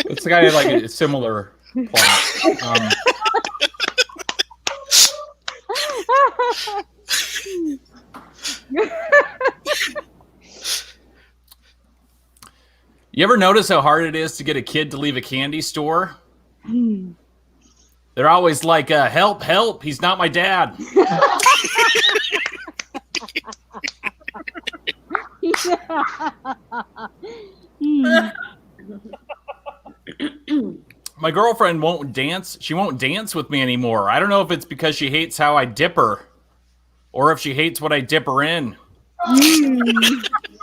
It's kind of like a similar plot. You ever notice how hard it is to get a kid to leave a candy store? They're always like, help, help, he's not my dad. My girlfriend won't dance. She won't dance with me anymore. I don't know if it's because she hates how I dip her or if she hates what I dip her in.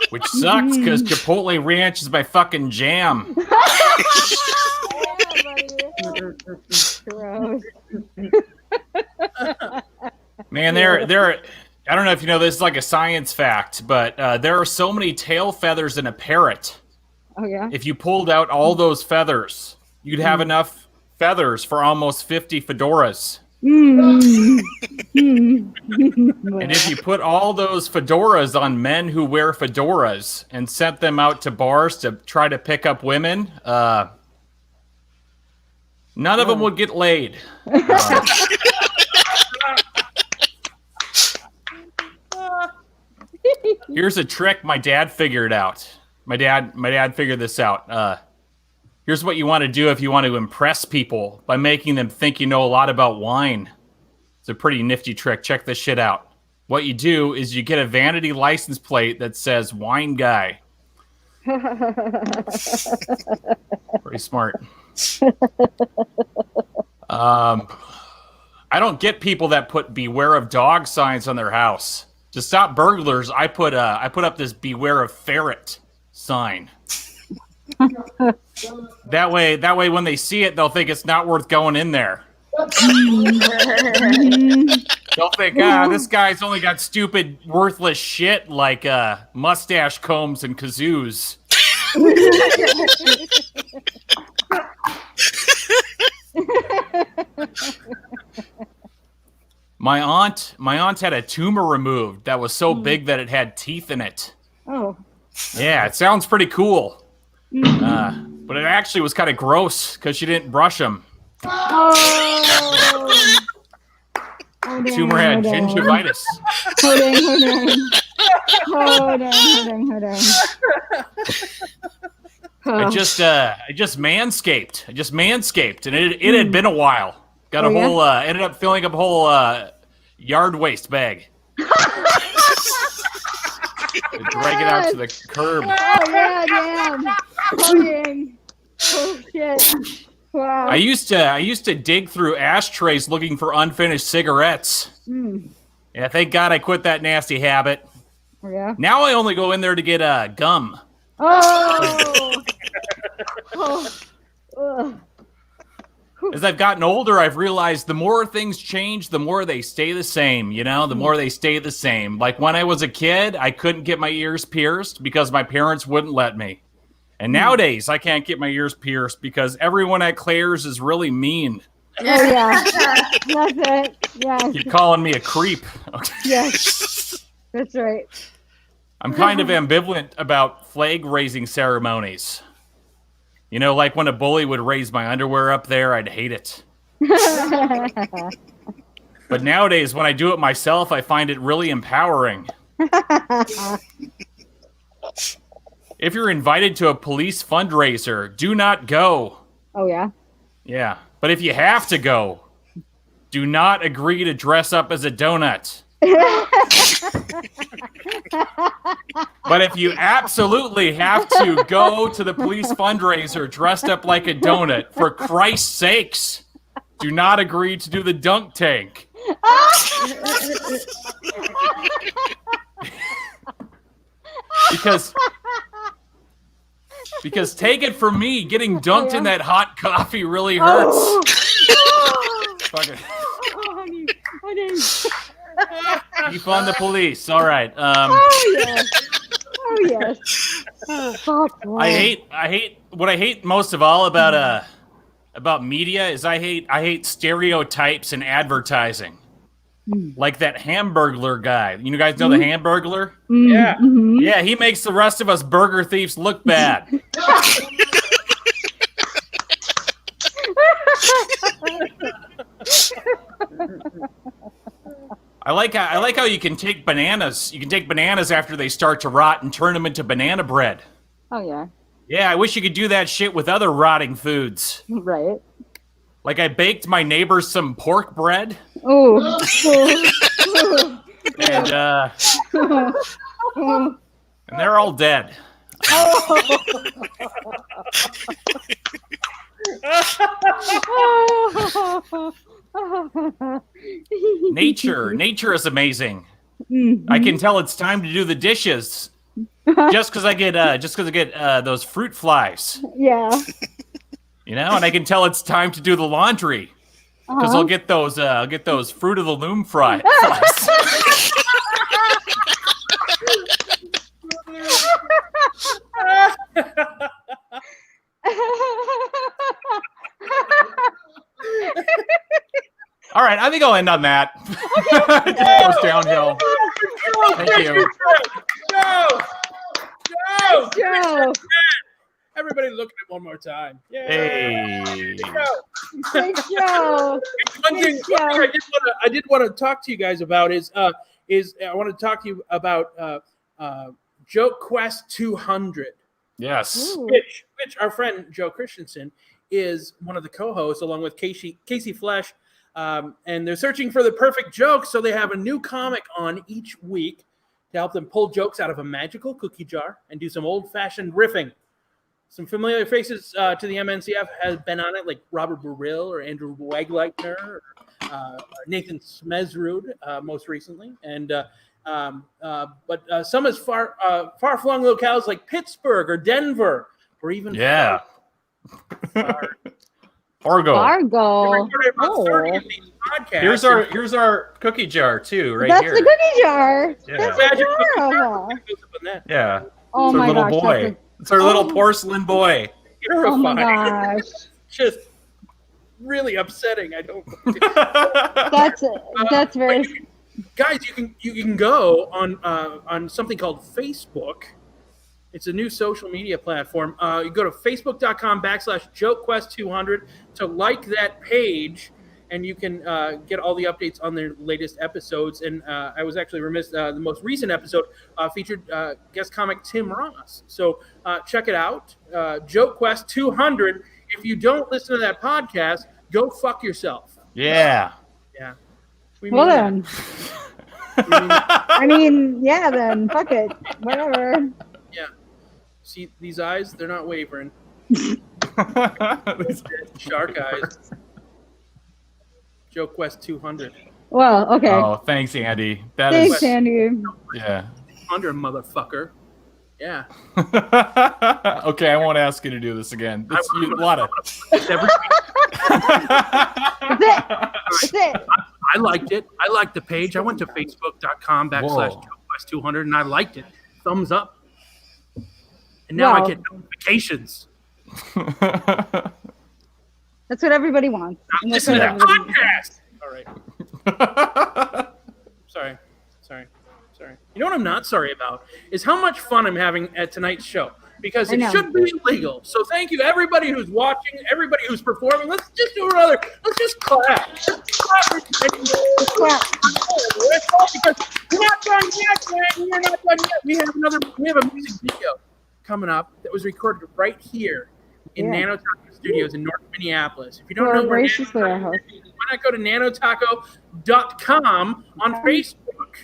Which sucks because Chipotle Ranch is my fucking jam. Gross. Man, there. I don't know if you know this is like a science fact, but there are so many tail feathers in a parrot. Oh yeah. If you pulled out all those feathers, you'd have enough feathers for almost 50 fedoras. And if you put all those fedoras on men who wear fedoras and sent them out to bars to try to pick up women, none of them would get laid. Here's a trick my dad figured out. My dad figured this out. Here's what you want to do if you want to impress people by making them think you know a lot about wine. It's a pretty nifty trick. Check this shit out. What you do is you get a vanity license plate that says wine guy. Pretty smart. I don't get people that put beware of dog signs on their house. To stop burglars, I put up this beware of ferret sign. That way when they see it, they'll think it's not worth going in there. They'll think, this guy's only got stupid, worthless shit like mustache combs and kazoos. My aunt had a tumor removed that was so big that it had teeth in it. Oh. Yeah, it sounds pretty cool. But it actually was kind of gross because she didn't brush them. Oh. Tumor had gingivitis. Hold on. I just manscaped. And it had been a while. Got a whole ended up filling up a whole yard waste bag. Drag it out to the curb. Oh yeah, damn. Oh shit. Wow. I used to dig through ashtrays looking for unfinished cigarettes. Yeah, thank God I quit that nasty habit. Oh, yeah. Now I only go in there to get gum. Oh. As I've gotten older, I've realized the more things change, the more they stay the same, you know? The more they stay the same. Like when I was a kid, I couldn't get my ears pierced because my parents wouldn't let me. And nowadays, I can't get my ears pierced because everyone at Claire's is really mean. Oh, yeah. That's it. Yes. Keep calling me a creep. Yes. That's right. I'm kind of ambivalent about flag-raising ceremonies. You know, like when a bully would raise my underwear up there, I'd hate it. But nowadays, when I do it myself, I find it really empowering. If you're invited to a police fundraiser, do not go. Oh, yeah? Yeah. But if you have to go, do not agree to dress up as a donut. But if you absolutely have to go to the police fundraiser dressed up like a donut, for Christ's sakes, do not agree to do the dunk tank. Because take it from me, getting dunked in that hot coffee really hurts. Fuck it. Keep on the police. All right. Oh yes. Oh yes. Fuck. I hate what I hate most of all about media is I hate stereotypes in advertising. Like that Hamburglar guy. You guys know the Hamburglar? Yeah. Yeah, he makes the rest of us burger thieves look bad. I like how you can take bananas. You can take bananas after they start to rot and turn them into banana bread. Oh yeah. Yeah, I wish you could do that shit with other rotting foods. Right. Like I baked my neighbors some pork bread. Ooh. And they're all dead. Nature is amazing. I can tell it's time to do the dishes. Just because I get those fruit flies. Yeah. You know, and I can tell it's time to do the laundry because I'll get those Fruit of the Loom flies. All right, I think I'll end on that. It goes downhill. Thank you. Joe. Everybody look at it one more time. Yay. Hey. Thanks, Joe. One thing I did want to talk to you guys about is I want to talk to you about Joke Quest 200. Yes. Which our friend Joe Christensen is one of the co-hosts along with Casey Flesh. And they're searching for the perfect joke, so they have a new comic on each week to help them pull jokes out of a magical cookie jar and do some old-fashioned riffing. Some familiar faces to the MNCF have been on it, like Robert Burrill or Andrew Wagleitner, or Nathan Smezrud most recently, and but some as far-flung locales like Pittsburgh or Denver, or even Fargo. Oh. Here's our cookie jar too, right That's here. the cookie jar. Yeah. That's adorable. Yeah. Oh it's our my little gosh, boy. It's our little porcelain boy. Oh my gosh. Just really upsetting. I don't. That's very. Guys, you can go on something called Facebook. It's a new social media platform. You go to facebook.com/JokeQuest200 to like that page, and you can get all the updates on their latest episodes. And I was actually remiss. The most recent episode featured guest comic Tim Ross. So check it out. JokeQuest200. If you don't listen to that podcast, go fuck yourself. Yeah. Yeah. Well then. I mean, yeah. Then fuck it. Whatever. Yeah. See these eyes? They're not wavering. Shark eyes. JokeQuest200. Well, okay. Oh, thanks, Andy. Thanks, Andy. Yeah. 100, motherfucker. Yeah. Okay, I won't ask you to do this again. It's a lot of. That's it. That's it. I liked it. I liked the page. I went to facebook.com/JoeQuest200 and I liked it. Thumbs up. And now I get notifications. That's what everybody wants. And that's Listen to what that everybody podcast. All right. Sorry. You know what I'm not sorry about is how much fun I'm having at tonight's show. Because I it know. should be illegal. So thank you to everybody who's watching, everybody who's performing. Let's just do another. Let's just clap. Clap. Because we're not done yet, man. We're not done yet. We have a music video coming up that was recorded right here in Nanotaco Studios in North Minneapolis. If you don't know where graciously our host. why not go to nanotaco.com on Facebook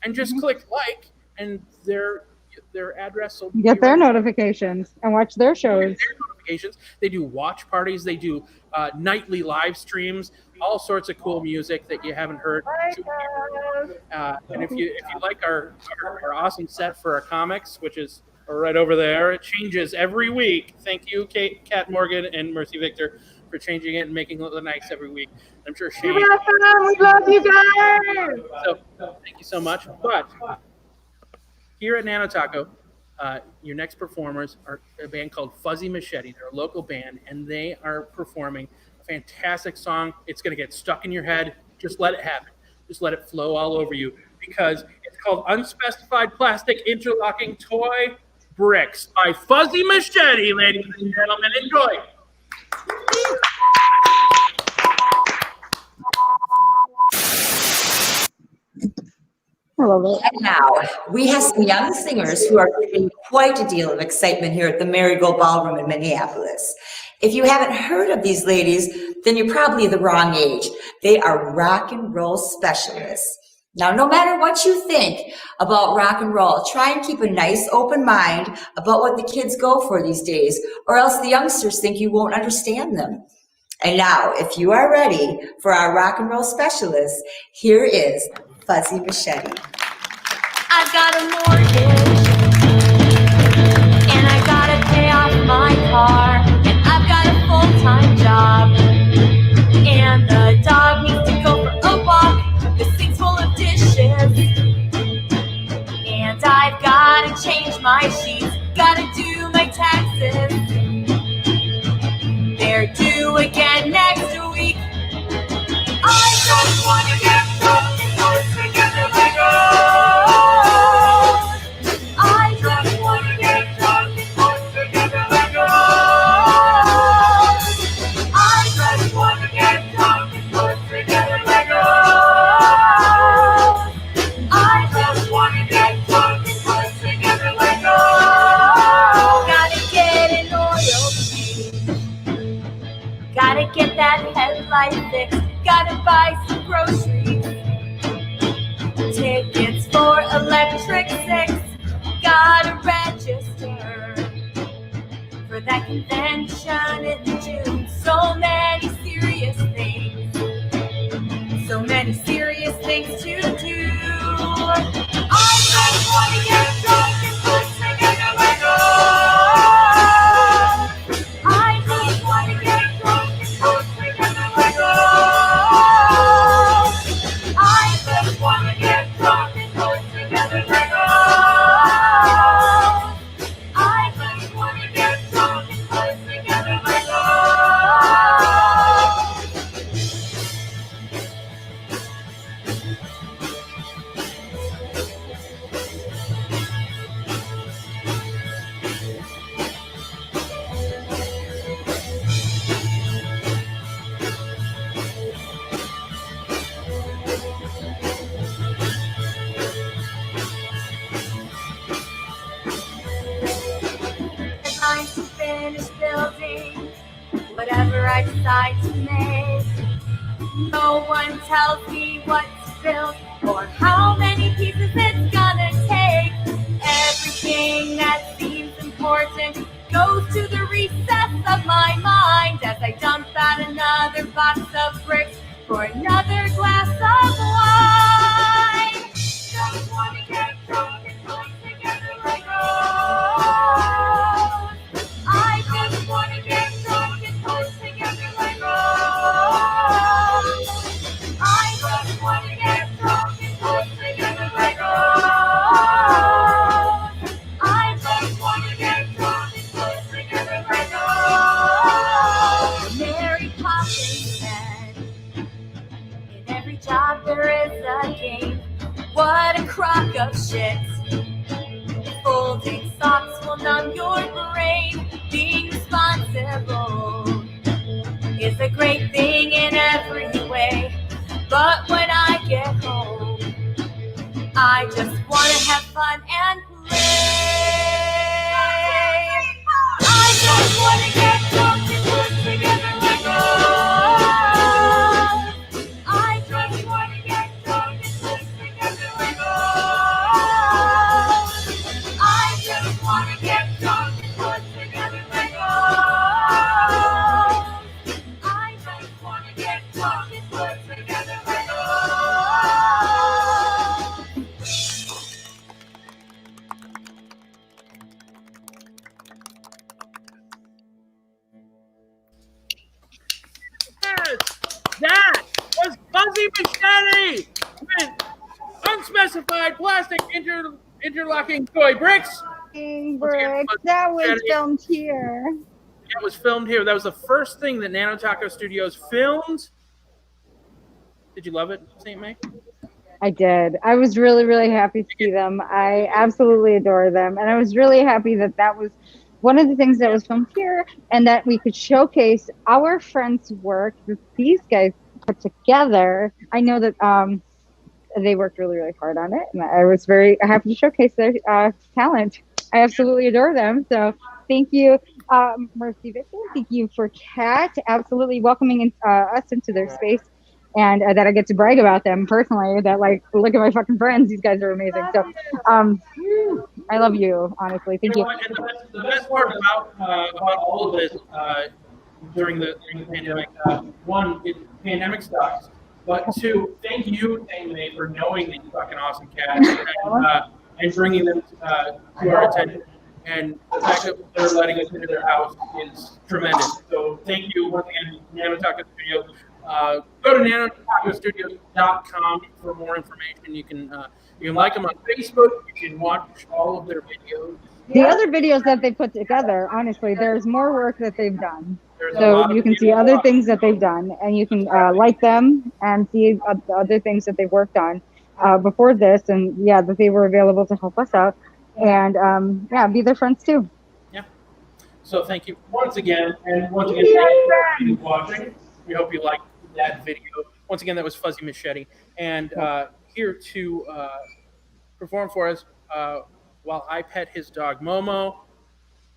and just click like, and their address will Get their notifications and watch their shows. notifications. They do watch parties. They do nightly live streams. All sorts of cool music that you haven't heard. And if you like our awesome set for our comics, which is right over there, it changes every week. Thank you, Kat Morgan and Mercy Victor, for changing it and making it look nice every week. I'm sure Shane. We love you guys. So thank you so much. But here at Nanotaco, your next performers are a band called Fuzzy Machete. They're a local band, and they are performing a fantastic song. It's going to get stuck in your head. Just let it happen. Just let it flow all over you, because it's called Unspecified Plastic Interlocking Toy Bricks by Fuzzy Machete, ladies and gentlemen. Enjoy. I love it. And now, we have some young singers who are creating quite a deal of excitement here at the Marigold Ballroom in Minneapolis. If you haven't heard of these ladies, then you're probably the wrong age. They are rock and roll specialists. Now, no matter what you think about rock and roll, try and keep a nice open mind about what the kids go for these days, or else the youngsters think you won't understand them. And now, if you are ready for our rock and roll specialists, here is Fuzzy Machete. I've got a mortgage, and I gotta pay off my car, and I've got a full-time job, and the dog needs to go for a walk, the sink's full of dishes, and I've gotta change my sheets, gotta do my taxes, they're due again next week. I just wanna get drunk and put together my goals. I just wanna get drunk and put together my goals. I just wanna get drunk and put together my goals. I just wanna get drunk and put together my goals. Gotta get an oil change. Gotta get that headlight fixed. Gotta buy some groceries. Tickets for Electric Six. Gotta register for that convention in June. So many serious things. So many serious things to do. I just wanna get drunk and put together my goals. I just wanna get drunk and put together my goals. I just wanna get drunk and put together my goals. I just wanna get drunk and put together my Deadlines to finish building whatever I decide to make. No one tells me what to build or how many pieces it's gonna take. Everything that seems important goes to the recess of my mind as I dump out another box of bricks for another glass of wine. Just wanna get drunk and put together my goals. I just wanna get drunk and put together my goals. of shit. Folding socks will numb your brain. Being responsible is a great thing in every way. But when I get home, I just want to have fun and play. I just want to get drunk and put together Legos. I just want to get drunk and put together Legos. I just want to get drunk and put together Legos. I just want to get drunk and put together That was Fuzzy Machete with unspecified plastic interlocking toy bricks. Bricks. That was filmed here. It was filmed here. That was the first thing that Nano Taco Studios filmed. Did you love it, St. May? I did. I was really, really happy to see them. I absolutely adore them. And I was really happy that that was one of the things that was filmed here and that we could showcase our friends' work that these guys put together. I know that they worked really, really hard on it. And I was very happy to showcase their talent. I absolutely adore them. So thank you, Mercy Victor. Thank you for Kat absolutely welcoming us into their space. And that I get to brag about them personally, that like, look at my fucking friends. These guys are amazing. So I love you, honestly. Thank you. And the best part about all of this during the pandemic, one, pandemic sucks. But two, thank you, St. May, for knowing these fucking awesome cats and bringing them to our attention. And the fact that they're letting us into their house is tremendous. So thank you once again, Nano Taco Studios. Go to nanotacostudios.com for more information. You can like them on Facebook. You can watch all of their videos. The other videos that they put together, honestly, there's more work that they've done. So you can see other things that they've done, and you can like them and see the other things that they've worked on before this, and yeah, that they were available to help us out, and be their friends too. Yeah. So thank you once again, and once again, thank you for watching. We hope you liked that video. Once again, that was Fuzzy Machete, and here to perform for us while I pet his dog Momo,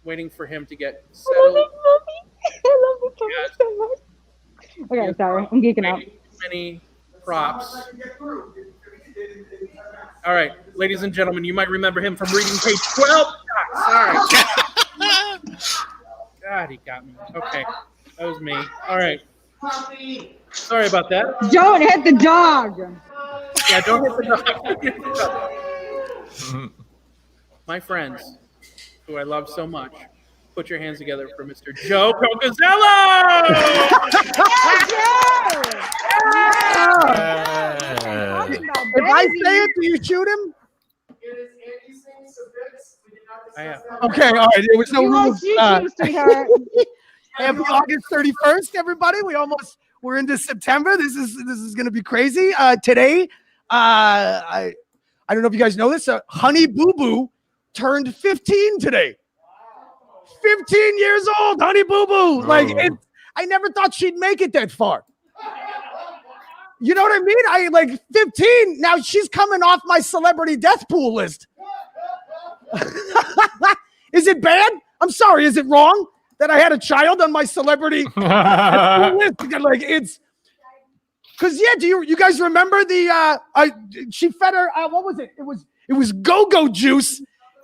waiting for him to get settled. I love you so much. Okay, sorry, I'm geeking out. Many props. All right, ladies and gentlemen, you might remember him from reading page 12. Sorry. God, he got me. Okay, that was me. All right. Sorry about that. Don't hit the dog. Yeah, don't hit the dog. My friends, who I love so much, put your hands together for Mr. Joe Procazello! If I say it, do you shoot him? Okay, all right. There was no rules. Happy August 31st, everybody. We're into September. This is going to be crazy. Today, I don't know if you guys know this. Honey Boo Boo turned 15 today. 15 years old, Honey Boo Boo. Like I never thought she'd make it that far. You know what I mean? I like 15. Now she's coming off my celebrity death pool list. Is it bad? I'm sorry. Is it wrong that I had a child on my celebrity list? Like it's because do you guys remember the she fed her what was it? It was go-go juice.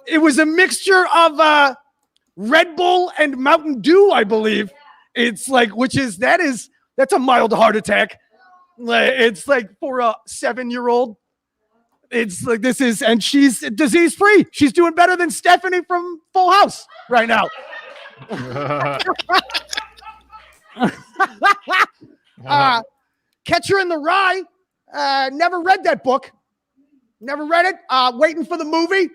It was a mixture of Red Bull and Mountain Dew, I believe. It's like that's a mild heart attack. It's like for a 7-year-old. It's like and she's disease free. She's doing better than Stephanie from Full House right now. Catcher in the Rye. Never read that book. Never read it. Waiting for the movie.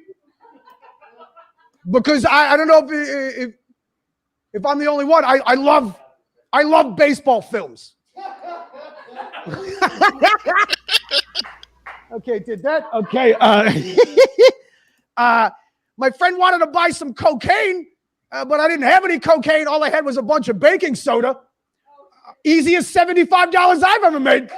Because I don't know if I'm the only one. I love baseball films. Okay, did that. Okay. My friend wanted to buy some cocaine, but I didn't have any cocaine. All I had was a bunch of baking soda. Easiest $75 I've ever made.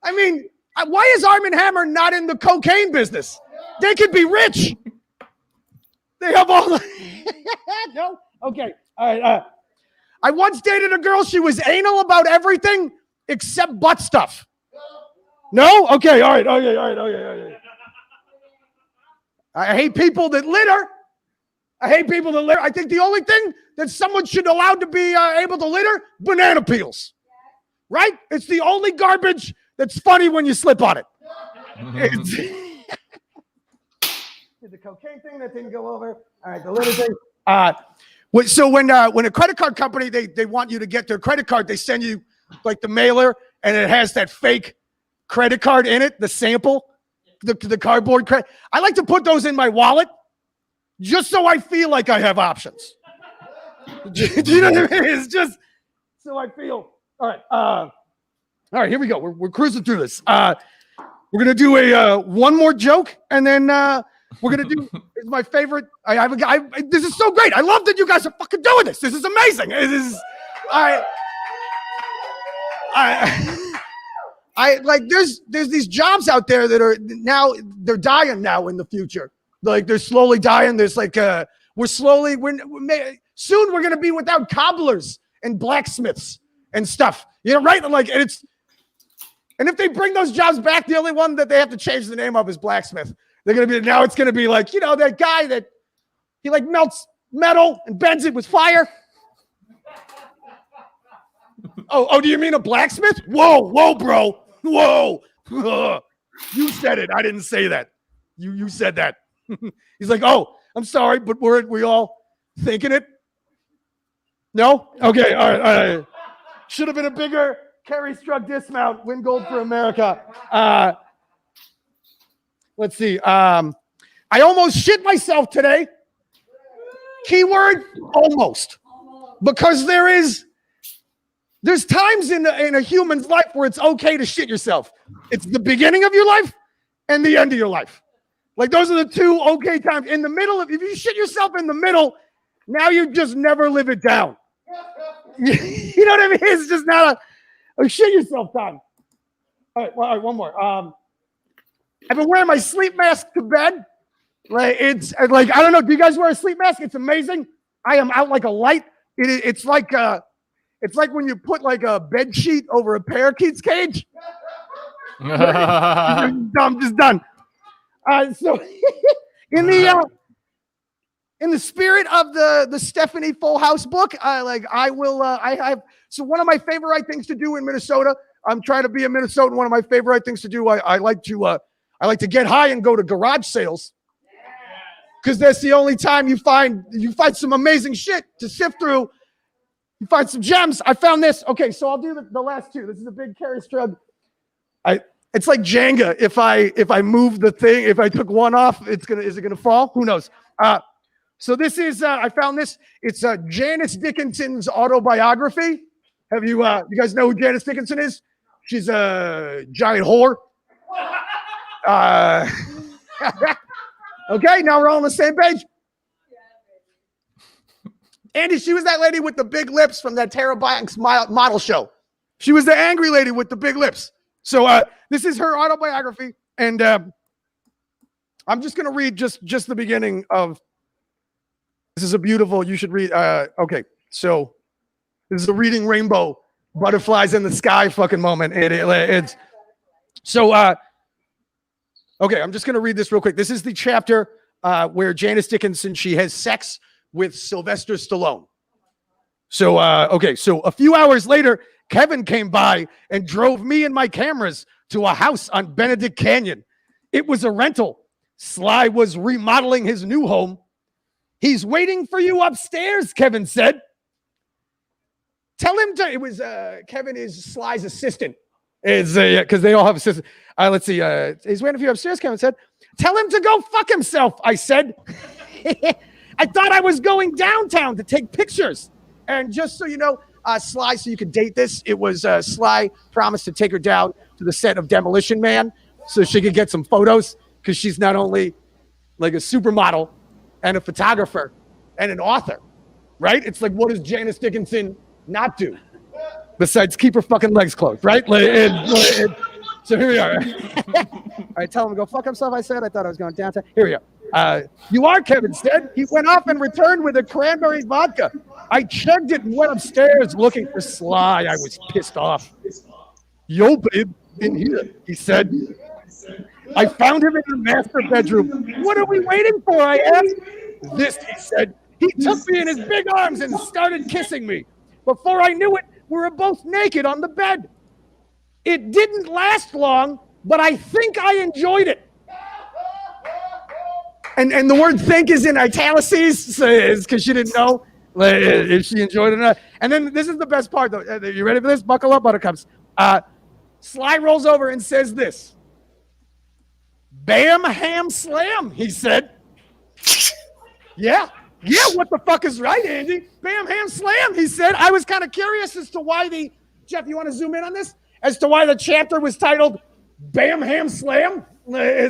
I mean, why is Arm & Hammer not in the cocaine business? They could be rich. They have all the... No? Okay. All right. I once dated a girl. She was anal about everything except butt stuff. No? Okay. All right. Okay. I hate people that litter. I think the only thing that someone should allow to be able to litter, banana peels. Right? It's the only garbage that's funny when you slip on it. The cocaine thing that didn't go over. All right, the litter thing. So when a credit card company, they want you to get their credit card, they send you like the mailer, and it has that fake credit card in it, the sample, the cardboard credit. I like to put those in my wallet just so I feel like I have options. Do you know what I mean? It's just so I feel. All right, here we go. We're cruising through this. We're gonna do a one more joke, and then we're gonna do it's my favorite. I have a guy. This is so great. I love that you guys are fucking doing this. This is amazing. It is. I like. There's these jobs out there that are now they're dying now in the future. Like they're slowly dying. There's like soon we're gonna be without cobblers and blacksmiths and stuff. You know, right? Like and if they bring those jobs back, the only one that they have to change the name of is blacksmith. They're gonna be now. It's gonna be like, you know, that guy that he like melts metal and bends it with fire. Oh, do you mean a blacksmith? Whoa, bro. Whoa. You said it. I didn't say that. You said that. He's like, oh, I'm sorry, but we all thinking it? No? Okay, all right. Should have been a bigger Kerry Strug dismount, win gold for America. Let's see. I almost shit myself today. Keyword, almost. Because there's times in a human's life where it's okay to shit yourself. It's the beginning of your life and the end of your life. Like those are the two okay times. In the middle, if you shit yourself in the middle, now you just never live it down. You know what I mean? It's just not a shit yourself time. All right, one more. I've been wearing my sleep mask to bed. Like it's like I don't know. Do you guys wear a sleep mask? It's amazing. I am out like a light. It's like when you put like a bed sheet over a parakeet's cage. I'm just done. So in the spirit of the Stephanie Full House book, so one of my favorite things to do in Minnesota, I'm trying to be a Minnesotan. One of my favorite things to do, I like to get high and go to garage sales. Because that's the only time you find some amazing shit to sift through. You find some gems. I found this. Okay, so I'll do the last two. This is a big Kerry Strug. It's like Jenga. If I move the thing, if I took one off, is it gonna fall? Who knows? So this is I found this. It's Janice Dickinson's autobiography. Have you guys know who Janice Dickinson is? She's a giant whore. Okay, now we're all on the same page. Andy, she was that lady with the big lips from that Tara Banks model show. She was the angry lady with the big lips. So this is her autobiography, and I'm just going to read just the beginning of. This is a beautiful. You should read. Okay, so this is a reading rainbow, butterflies in the sky fucking moment. It's so. Okay, I'm just going to read this real quick. This is the chapter where Janice Dickinson, she has sex with Sylvester Stallone. So, okay, so a few hours later, Kevin came by and drove me and my cameras to a house on Benedict Canyon. It was a rental. Sly was remodeling his new home. He's waiting for you upstairs, Kevin said. Tell him to, it was, Kevin is Sly's assistant. Is because they all have assistants. Let's see. He's waiting for you upstairs, Kevin said. Tell him to go fuck himself, I said. I thought I was going downtown to take pictures. And just so you know, Sly so you could date this. It was Sly promised to take her down to the set of Demolition Man so she could get some photos because she's not only like a supermodel and a photographer and an author, right? It's like, what does Janice Dickinson not do besides keep her fucking legs closed, right? So here we are. All right, tell him to go fuck himself, I said. I thought I was going downtown. Here we go. You are Kevin Stead. He went off and returned with a cranberry vodka. I chugged it and went upstairs looking for Sly. I was pissed off. Yo, babe, in here, he said. I found him in the master bedroom. What are we waiting for? I asked. This, he said. He took me in his big arms and started kissing me. Before I knew it, we were both naked on the bed. It didn't last long, but I think I enjoyed it. And the word think is in italics because she didn't know if she enjoyed it or not. And then this is the best part, though. You ready for this? Buckle up, buttercups. Sly rolls over and says this. Bam, ham, slam, he said. Yeah, what the fuck is right, Andy? Bam, ham, slam, he said. I was kind of curious as to why Jeff, you want to zoom in on this? As to why the chapter was titled Bam, ham, slam? I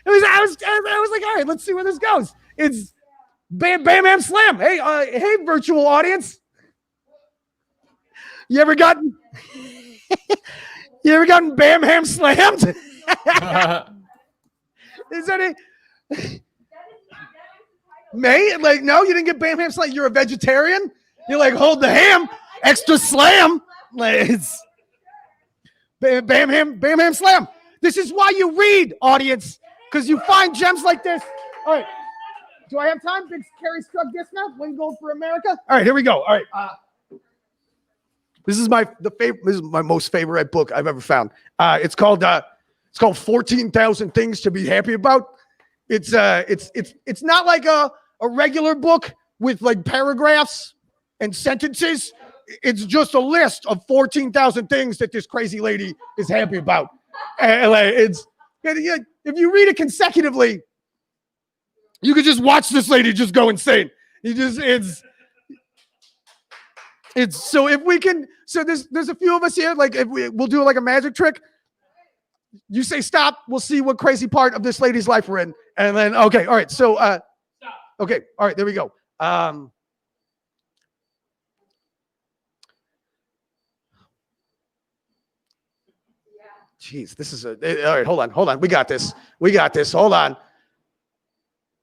was like, all right, let's see where this goes. It's bam, bam, ham, slam. Hey, virtual audience. You ever gotten bam, ham, slammed? Is that it? May? Like, no, you didn't get bam, ham, slam. You're a vegetarian? You're like, hold the ham, extra slam. It's bam, ham, slam. This is why you read, audience, because you find gems like this. All right. Do I have time? Big Carrie Strug dismount. Win gold for America. All right, here we go. All right. This is my most favorite book I've ever found. It's called 14,000 Things to Be Happy About. It's not like a regular book with like paragraphs and sentences. It's just a list of 14,000 things that this crazy lady is happy about. And if you read it consecutively, you could just watch this lady just go insane. It's so if we can, so there's a few of us here, like if we'll do like a magic trick. You say stop, we'll see what crazy part of this lady's life we're in. And then, okay, all right. So, okay, all right, there we go. Jeez, this is all right, hold on. We got this. Hold on.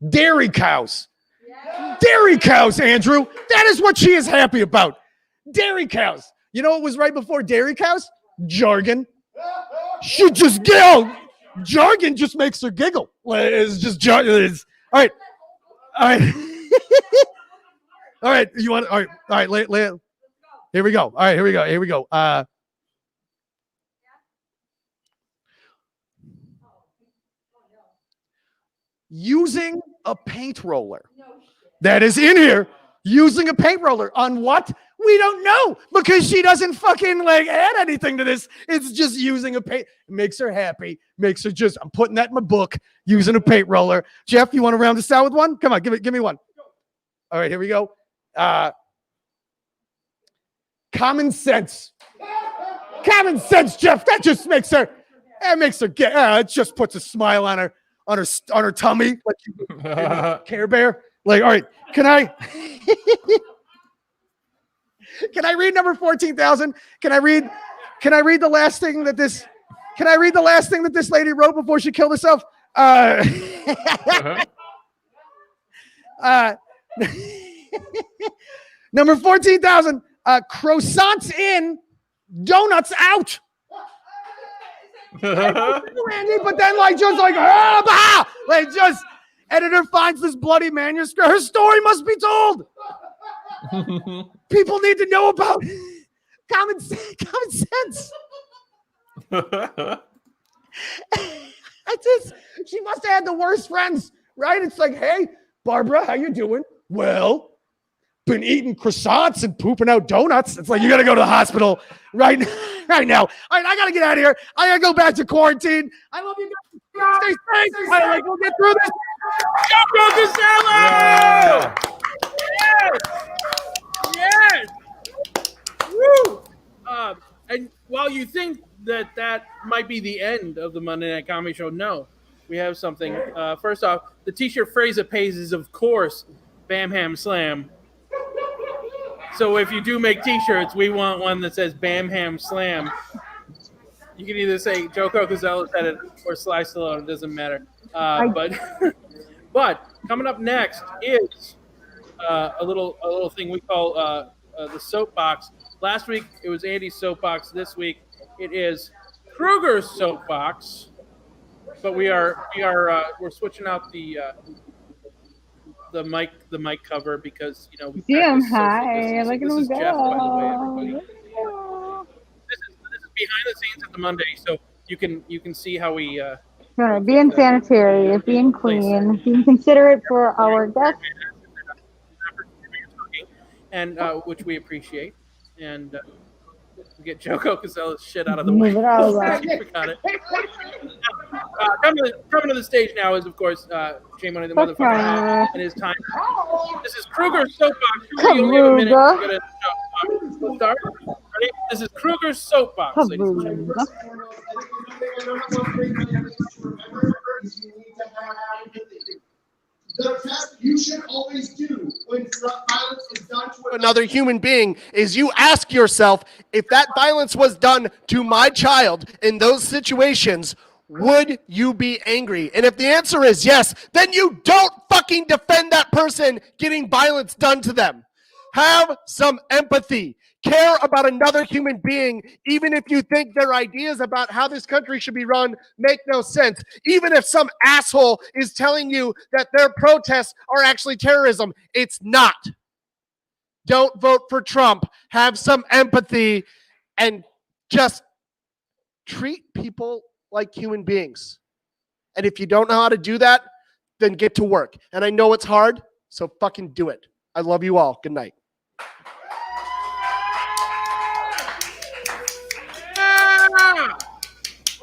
Dairy cows. Dairy cows, Andrew. That is what she is happy about. Dairy cows. You know what was right before dairy cows? Jargon. She just giggled. Jargon just makes her giggle. It's just jargon. All right. All right. You want? All right. Here we go. All right. Here we go. Using a paint roller. That is in here. Using a paint roller on what? We don't know because she doesn't fucking like add anything to this. It's just using a paint. It makes her happy. Makes her just, I'm putting that in my book, using a paint roller. Jeff, you want to round us out with one? Come on, give me one. All right, here we go. Common sense. Common sense, Jeff. That just makes her, it just puts a smile on her tummy, like Care Bear. Like, all right, can I read number 14,000? Can I read the last thing that this lady wrote before she killed herself? Number 14,000, croissants in, donuts out. Randy, but then editor finds this bloody manuscript. Her story must be told. People need to know about common sense. She must have had the worst friends, right? It's like, hey, Barbara, how you doing? Well, been eating croissants and pooping out donuts. It's like, you got to go to the hospital right now. All right, I got to get out of here. I got to go back to quarantine. I love you guys. Stay safe. All right, we'll get through this. Go, Casella! Yes! while you think that might be the end of the Monday Night Comedy Show, no, we have something. First off, the T-shirt phrase that pays is, of course, Bam Ham Slam. So if you do make T-shirts, we want one that says Bam Ham Slam. You can either say Joe Cocozello said it or Sly Stallone. It doesn't matter. But coming up next is a little thing we call the soapbox. Last week it was Andy's soapbox. This week it is Kruger's soapbox. But we're switching out the mic cover because we See him. practice social Hi. distancing. Look at This him is Jeff, by the way, go. everybody. This is behind the scenes at the Monday, so you can see how we. Right, being sanitary, being clean, being considerate for our guests. And which we appreciate, and we get Joe Cocozello's shit out of the Move way. it out of the way. You forgot it. Coming to the stage now is, of course, J Money the Motherfucker, and his time. This is Kruger's soapbox. Kruger, you only have a minute to get a soapbox. We'll start. Ready? This is Kruger's soapbox, ladies and gentlemen. The test you should always do when violence is done to another human being is you ask yourself, if that violence was done to my child in those situations, would you be angry? And if the answer is yes, then you don't fucking defend that person getting violence done to them. Have some empathy. Care about another human being, even if you think their ideas about how this country should be run make no sense. Even if some asshole is telling you that their protests are actually terrorism, it's not. Don't vote for Trump. Have some empathy and just treat people like human beings. And if you don't know how to do that, then get to work. And I know it's hard, so fucking do it. I love you all. Good night.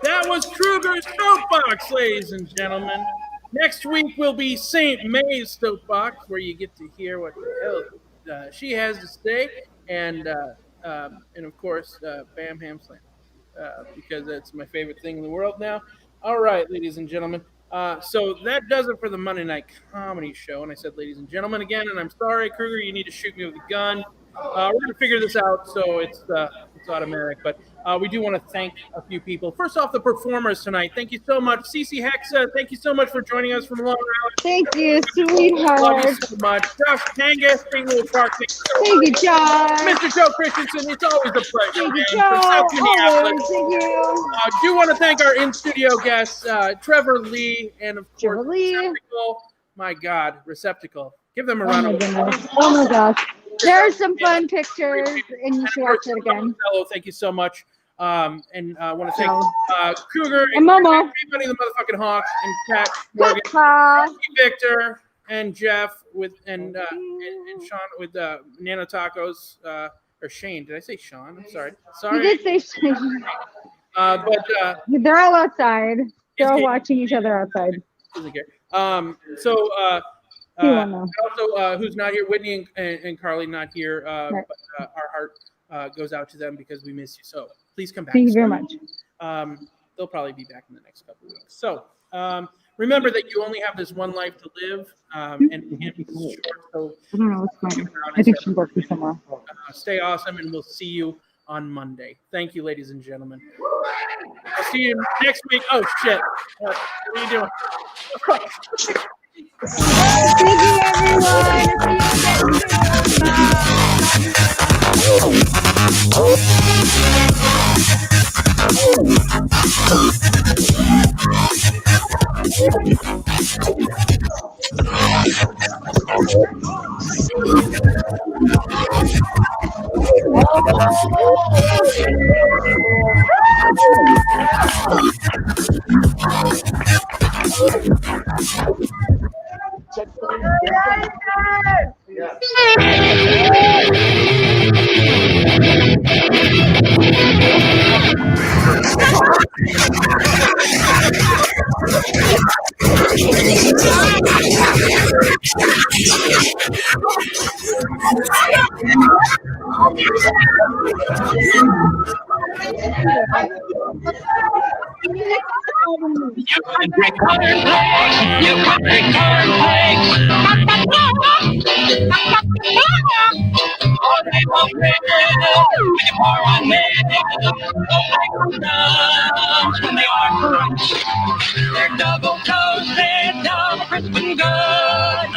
That was Kruger's soapbox, ladies and gentlemen. Next week will be St. May's soapbox, where you get to hear what the hell she has to say, and of course Bam Ham Slam, because that's my favorite thing in the world now. All right, ladies and gentlemen. So that does it for the Monday Night Comedy Show. And I said, ladies and gentlemen, again, and I'm sorry, Kruger, you need to shoot me with a gun. We're going to figure this out, so it's automatic. But we do want to thank a few people. First off, the performers tonight. Thank you so much. Cece Hexa, thank you so much for joining us from Long Island. Thank you, sweetheart. Love you so much. Josh Kangas, Big Little Shark. Thank you, Josh. Mr. Joe Christensen, it's always a pleasure. Thank you, man. From Joe. South Minneapolis. Always. Thank you. Do want to thank our in-studio guests, Trevor Lee, and of course, Receptacle. My God, Receptacle. Give them a round of applause. Oh my gosh. There are some fun pictures, and you should watch it again. Hello, thank you so much. And I want to thank Kruger And Momo. everybody, the motherfucking Hawk, and Kat, Morgan, Victor, and Jeff and Sean with Nano Tacos, or Shane. Did I say Sean? I'm sorry. You did say Shane. But They're all outside. They're all watching each other outside. doesn't care. So also, who's not here? Whitney and Carly not here. But our heart goes out to them because we miss you. So please come back. Thank you very much. They'll probably be back in the next couple of weeks. So remember that you only have this one life to live, and it can't be short. So I don't know what's going on. I think she's working somewhere. stay awesome, and we'll see you on Monday. Thank you, ladies and gentlemen. I'll see you next week. Oh shit! What are you doing? Thank you, everyone. Yeah. country cornflakes, you country cornflakes. Oh, they won't fail when you pour on milk. Oh, they go nuts when they are crushed. They're double toasted, double crisp and good.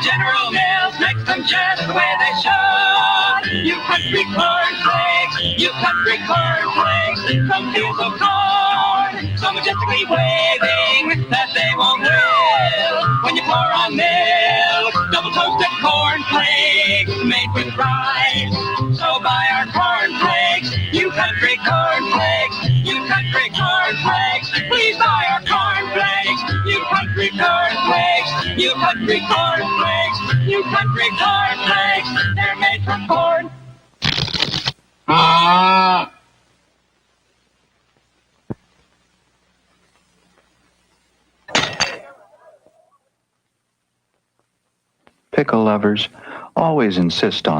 General Mills makes them just the way they should. You country cornflakes, you country cornflakes. Some fields of corn, so majestically waving that they won't wilt when you pour on milk. Double toasted cornflakes made with rice. So buy our cornflakes, you country cornflakes, you country cornflakes. Please buy our cornflakes, you country cornflakes, you country cornflakes, you country cornflakes. They're made from corn. Pickle lovers always insist on